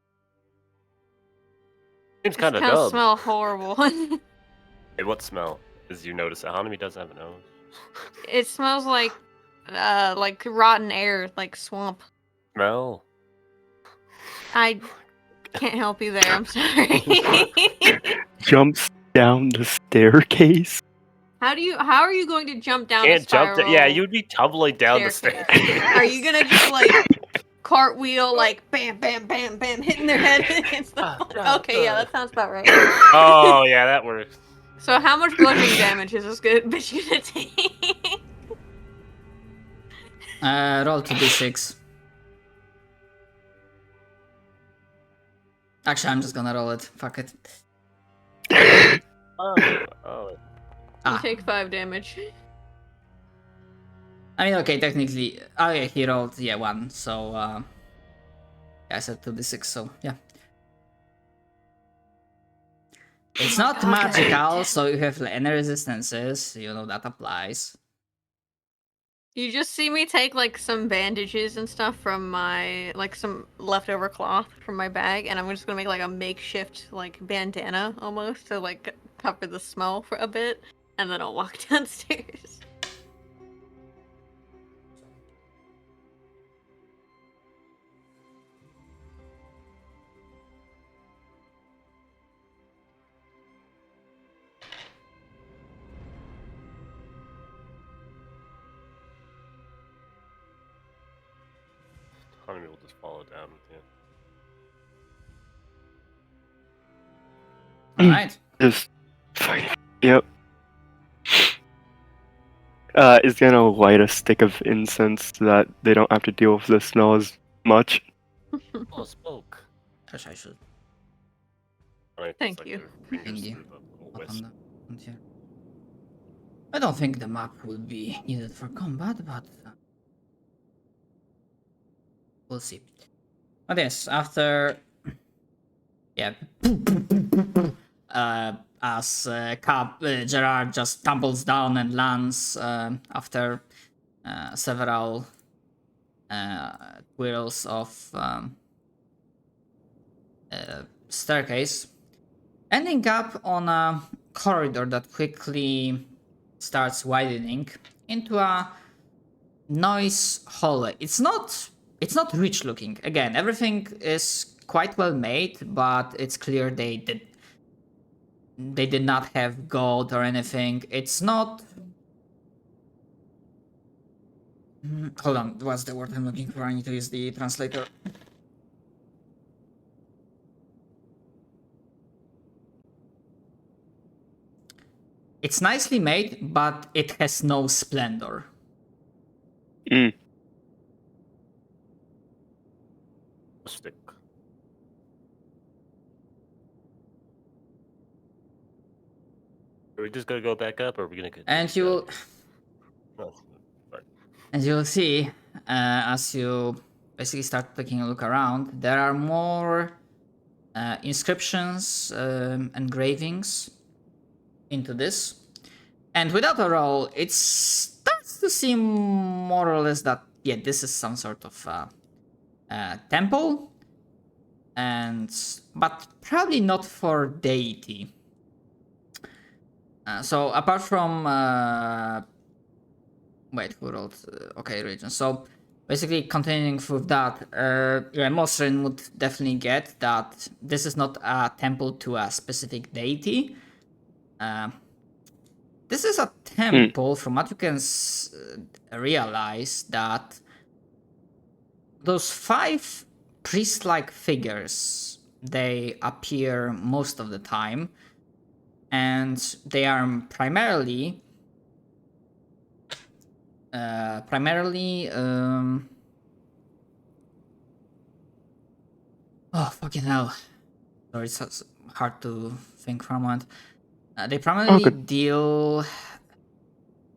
Seems it's kind of kind of dumb. smell horrible. Hey, what smell? As you notice, Hanami doesn't have a nose. It smells like rotten air, like swamp. Smell. I can't help you there. I'm sorry. Jumps down the staircase. How are you going to jump down Can't a jump. spiral? Yeah, you'd be tumbling down the staircase? stairs. Are you gonna just like cartwheel, like bam, bam, bam, bam, hitting their head against the? Okay, yeah, that sounds about right. Oh yeah, that works. So how much bludgeoning damage is this good bitch gonna take? Roll 2d6. Actually, I'm just gonna roll it. Fuck it. Oh. You Ah. take 5 damage. I mean, okay, technically. Oh yeah, he rolled 1. So yeah, I said 2d6. So yeah. It's not Okay. magical, so you have any resistances. You know that applies. You just see me take like some bandages and stuff from my some leftover cloth from my bag, and I'm just gonna make like a makeshift like bandana almost to like cover the smell for a bit, and then I'll walk downstairs. Hanami will just follow down with you. Mm. Alright. Just. Yep. Is gonna light a stick of incense so that they don't have to deal with the smell as much. Oh, smoke. Gosh, I should Hanami Thank puts, you. their fingers Thank you. through the little put wisp. on here. I don't think the map will be needed for combat, but we'll see. But yes, after as Gerard just tumbles down and lands after several twirls of staircase, ending up on a corridor that quickly starts widening into a noise hallway. It's not rich looking. Again, everything is quite well made, but it's clear they did not have gold or anything. It's not. Hold on, what's the word I'm looking for? I need to use the translator. It's nicely made, but it has no splendor. Stick. Are we just gonna go back up, or are we gonna go? And you will, Oh, sorry. as you'll see, as you basically start taking a look around, there are more inscriptions, engravings into this. And without a roll, it starts to seem more or less that, yeah, this is some sort of temple, but probably not for deity. So apart from wait, who rolled? Okay, region. So Basically, continuing with that, Mosrin would definitely get that this is not a temple to a specific deity. This is a temple, from what you can realize, that those 5 priest-like figures, they appear most of the time, and they are primarily oh fucking hell, sorry, it's hard to think for a moment. They primarily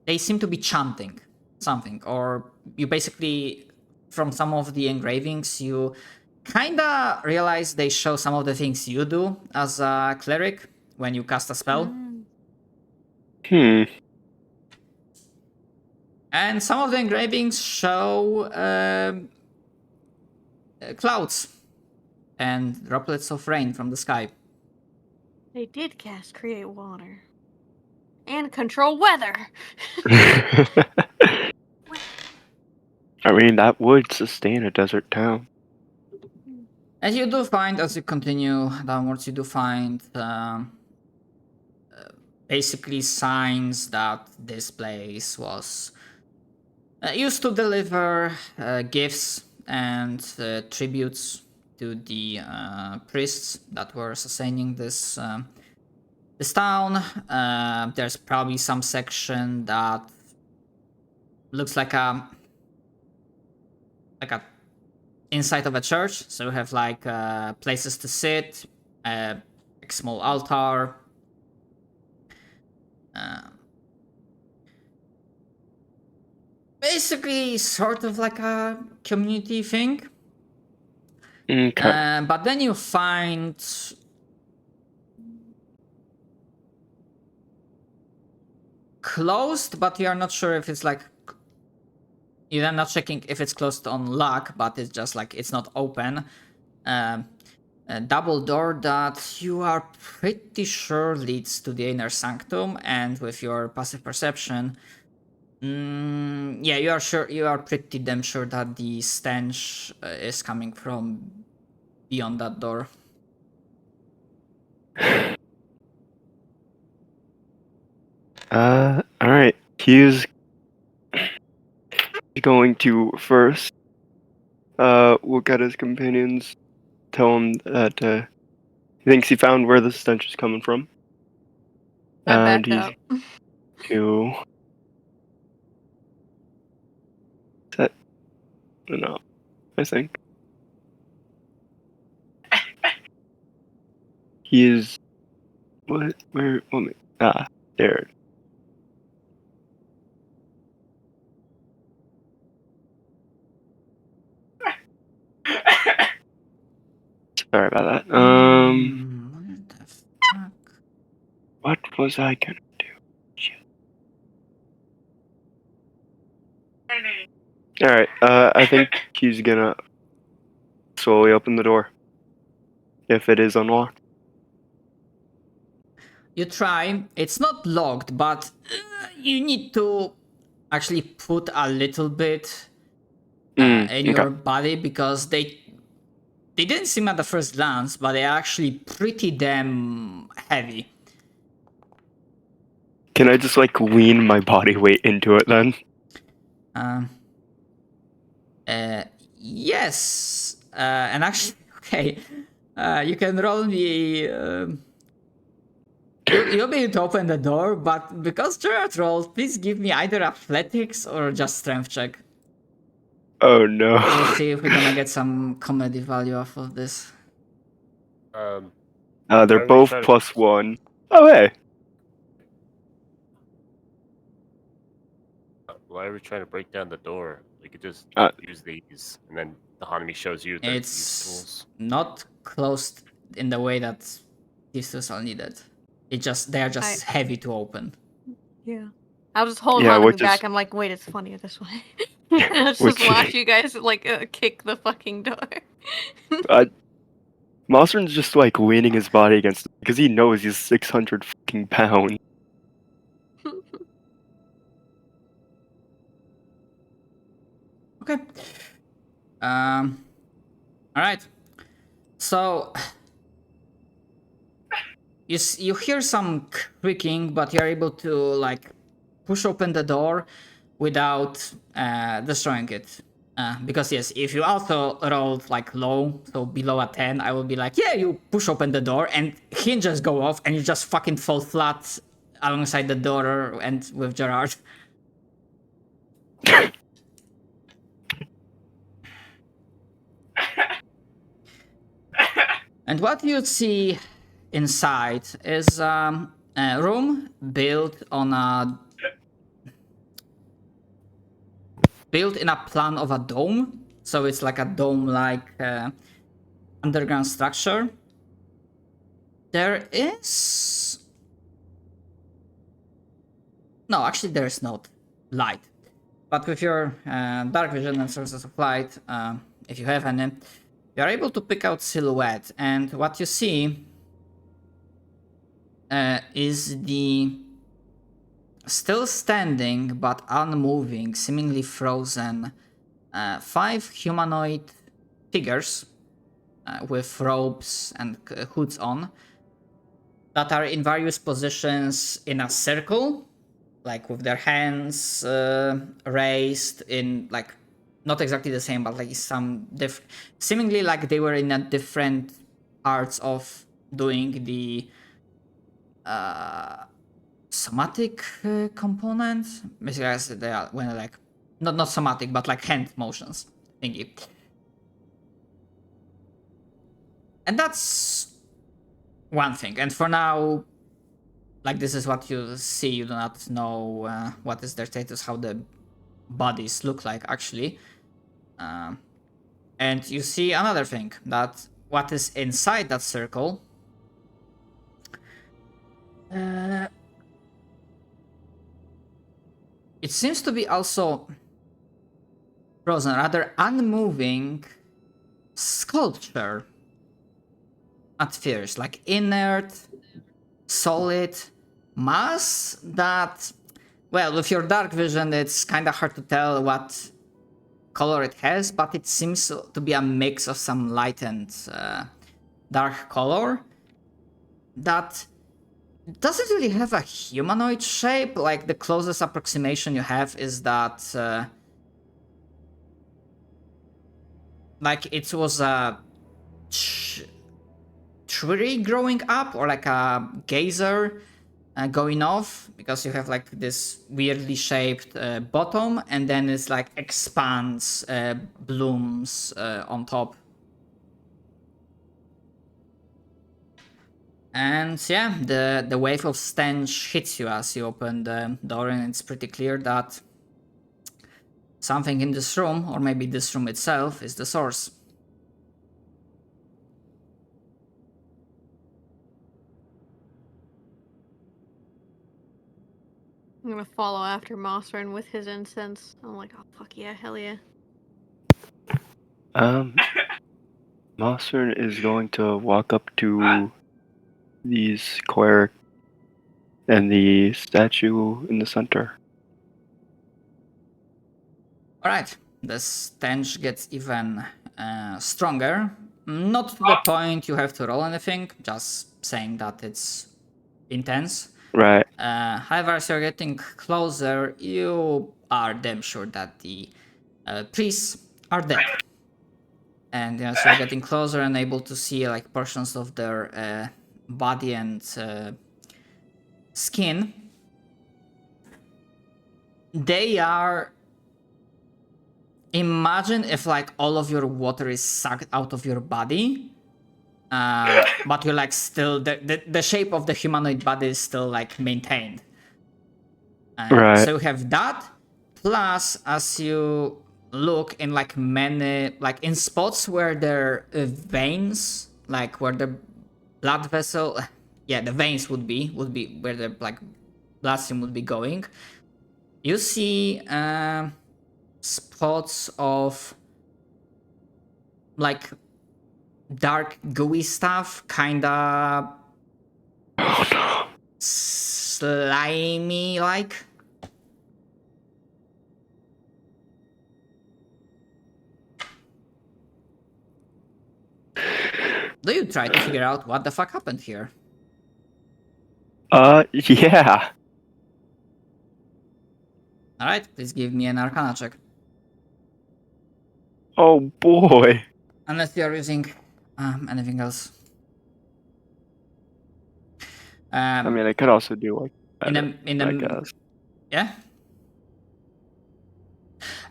they seem to be chanting something, or you basically, from some of the engravings, you kinda realize they show some of the things you do as a cleric when you cast a spell. And some of the engravings show clouds and droplets of rain from the sky. They did cast Create Water. And Control Weather. I mean, that would sustain a desert town. And you do find, as you continue downwards, you do find basically signs that this place was used to deliver gifts and tributes to the priests that were sustaining this this town. There's probably some section that looks like a inside of a church. So you have like places to sit, a small altar. Basically, sort of like a community thing. Okay. But then you find closed, but you're not sure if it's like, you're not checking if it's closed on lock, but it's just like it's not open. A double door that you are pretty sure leads to the inner sanctum, and with your passive perception, yeah, you are pretty damn sure that the stench is coming from beyond that door. Alright. He's going to first look at his companions, tell him that he thinks he found where the stench is coming from. I And backed he's up. to set no, I think. He is what where let me there. Sorry about that. What the fuck? What was I gonna do? Shit. Alright, I think he's gonna slowly open the door. If it is unlocked. You try. It's not locked, but you need to actually put a little bit in your body, because they didn't seem at the first glance, but they're actually pretty damn heavy. Can I just like lean my body weight into it then? Yes. And actually, okay. You can roll the. You'll be able to open the door, but because Gerard rolled, please give me either athletics or just strength check. Oh no. We'll see if we're gonna get some comedy value off of this. They're both +1. Oh hey. Why are we trying to break down the door? We could just use these, and then the Hanami shows you the It's tools. not closed in the way that these tools are needed. They're just heavy to open. Yeah. I'll just hold Yeah, Hanami which back. is- I'm like, wait, it's funnier this way. Let's just watch you guys like kick the fucking door. Mosrin's just like leaning his body against it because he knows he's 600 fucking pounds. Okay. All right. So you hear some creaking, but you're able to like push open the door without destroying it. Because yes, if you also rolled like low, so below a 10, I will be like, yeah, you push open the door and hinges go off and you just fucking fall flat alongside the door and with Gerard. And what you see inside is a room built in a plan of a dome. So it's like a dome-like underground structure. There is... No, actually there is no light. But with your dark vision and sources of light, if you have any, you are able to pick out silhouette. And what you see is the still standing but unmoving, seemingly frozen, 5 humanoid figures with robes and hoods on that are in various positions in a circle, like with their hands raised in like not exactly the same, but like some different, seemingly like they were in a different parts of doing the somatic component. Basically, as they are when like not somatic, but like hand motions thingy. And that's one thing. And for now, like this is what you see. You do not know what is their status, how the bodies look like actually. And you see another thing, that what is inside that circle it seems to be also frozen, rather unmoving sculpture at first, like inert, solid mass that, well, with your dark vision, it's kind of hard to tell what color it has, but it seems to be a mix of some light and dark color that doesn't really have a humanoid shape. Like the closest approximation you have is that like it was a tree growing up, or like a geyser going off, because you have like this weirdly shaped bottom, and then it's like expands, blooms on top. And yeah, the wave of stench hits you as you open the door, and it's pretty clear that something in this room, or maybe this room itself, is the source. I'm gonna follow after Mossern with his incense. I'm like, oh fuck yeah, hell yeah. Mossern is going to walk up to the square and the statue in the center. Alright, the stench gets even stronger. Not to the point you have to roll anything, just saying that it's intense. Right. However, as you're getting closer, you are damn sure that the priests are dead. And as you're getting closer and able to see like portions of their body and skin, they are... Imagine if like all of your water is sucked out of your body, but you're like still the shape of the humanoid body is still like maintained. Right. So you have that, plus as you look in like many, like in spots where there are veins, like where the blood vessel, yeah, the veins would be where the like bloodstream would be going. You see spots of like dark gooey stuff, kinda slimy like. do you try to figure out what the fuck happened here? Yeah. Alright, please give me an Arcana check. Oh boy. Unless you are using anything else. I mean, I could also do like better, in I a guess. yeah.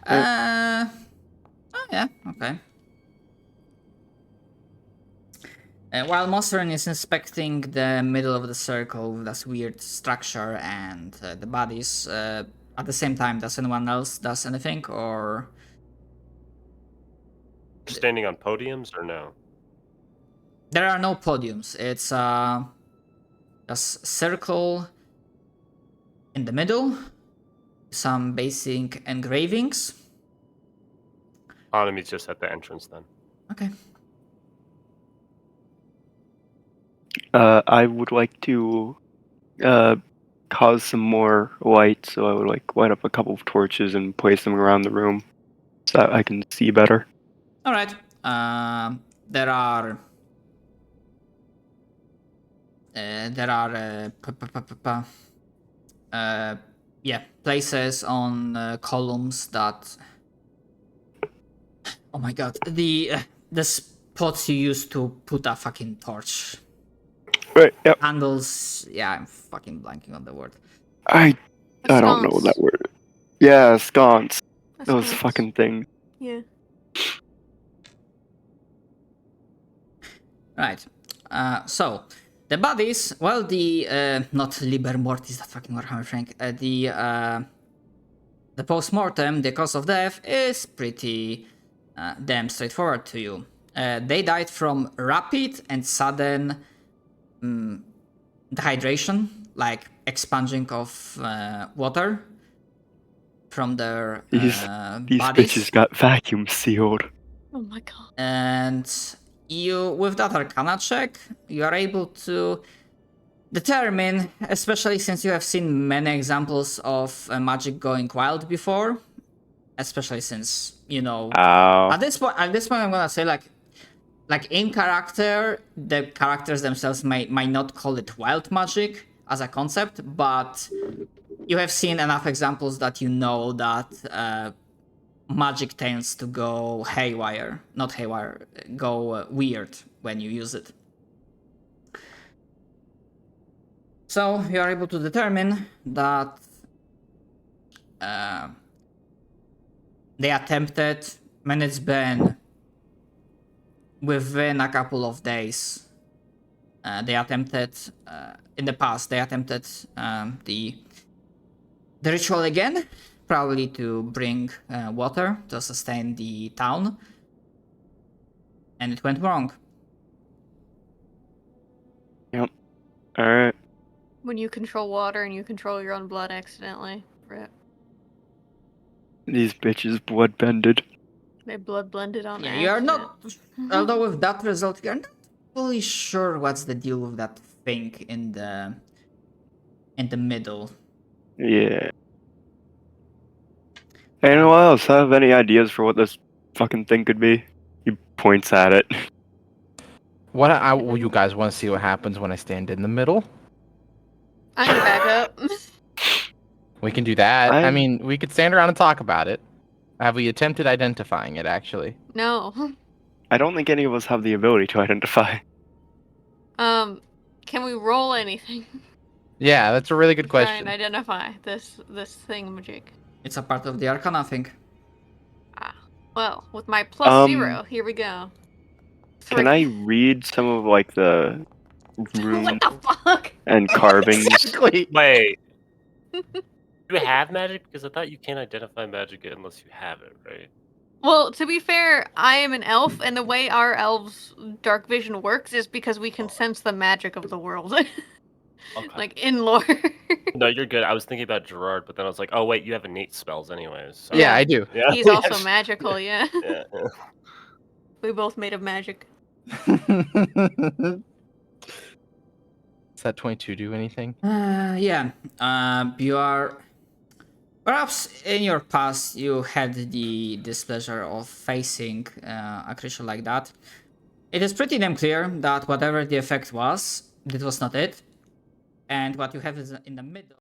Oh yeah, okay. While Mossern is inspecting the middle of the circle with this weird structure and the bodies, at the same time, does anyone else does anything, or Standing on podiums or no? there are no podiums? It's just circle in the middle, some basic engravings. Enemy's just at the entrance then. Okay. I would like to cause some more light, so I would like light up a couple of torches and place them around the room so that I can see better. All right. There are places on columns that. Oh my god, the spots you use to put a fucking torch. Right. Yep. Handles. Yeah, I'm fucking blanking on the word. I don't know that word. Yeah, sconce. Those Sconce. fucking things. Yeah. Right. So the bodies. Well, the not liber mortis. That fucking Warhammer Frank. The post-mortem, the cause of death is pretty damn straightforward to you. They died from rapid and sudden dehydration, like expunging of water from their These bodies. bitches got vacuum sealed. Oh my god. And you, with that Arcana check, you are able to determine, especially since you have seen many examples of magic going wild before, especially since Ow. at this point I'm gonna say like in character, the characters themselves might not call it wild magic as a concept, but you have seen enough examples that you know that magic tends to go haywire, not haywire, go weird when you use it. So you are able to determine that they attempted, when it's been within a couple of days, they attempted in the past. They attempted the ritual again, probably to bring water to sustain the town, and it went wrong. Yep. Alright. When you control water and you control your own blood accidentally. Rip. These bitches blood bended. They blood blended on Yeah, accident. you are not. Although with that result, you're not fully sure what's the deal with that thing in the middle. Yeah. Anyone else have any ideas for what this fucking thing could be? He points at it. You guys want to see what happens when I stand in the middle? I can back up. We can do that. I I- mean, we could stand around and talk about it. Have we attempted identifying it, actually? No. I don't think any of us have the ability to identify. Can we roll anything? Yeah, that's a really good Try question. and identify this thingamajig. It's a part of the Arcana thing. Well, with my plus 0, here we go. Can I read some of like the rune What the fuck? and carvings? Exactly. Wait. Do you have magic? Because I thought you can't identify magic unless you have it, right? Well, to be fair, I am an elf, and the way our elves' dark vision works is because we can sense the magic of the world. Okay. Like, in lore. No, you're good. I was thinking about Gerard, but then I was like, oh, wait, you have innate spells anyways. So. Yeah, I do. Yeah. He's also magical, yeah. Yeah. We both made of magic. Does that 22 do anything? Yeah. You are. Perhaps in your past you had the displeasure of facing a creature like that. It is pretty damn clear that whatever the effect was, this was not it. And what you have is in the middle.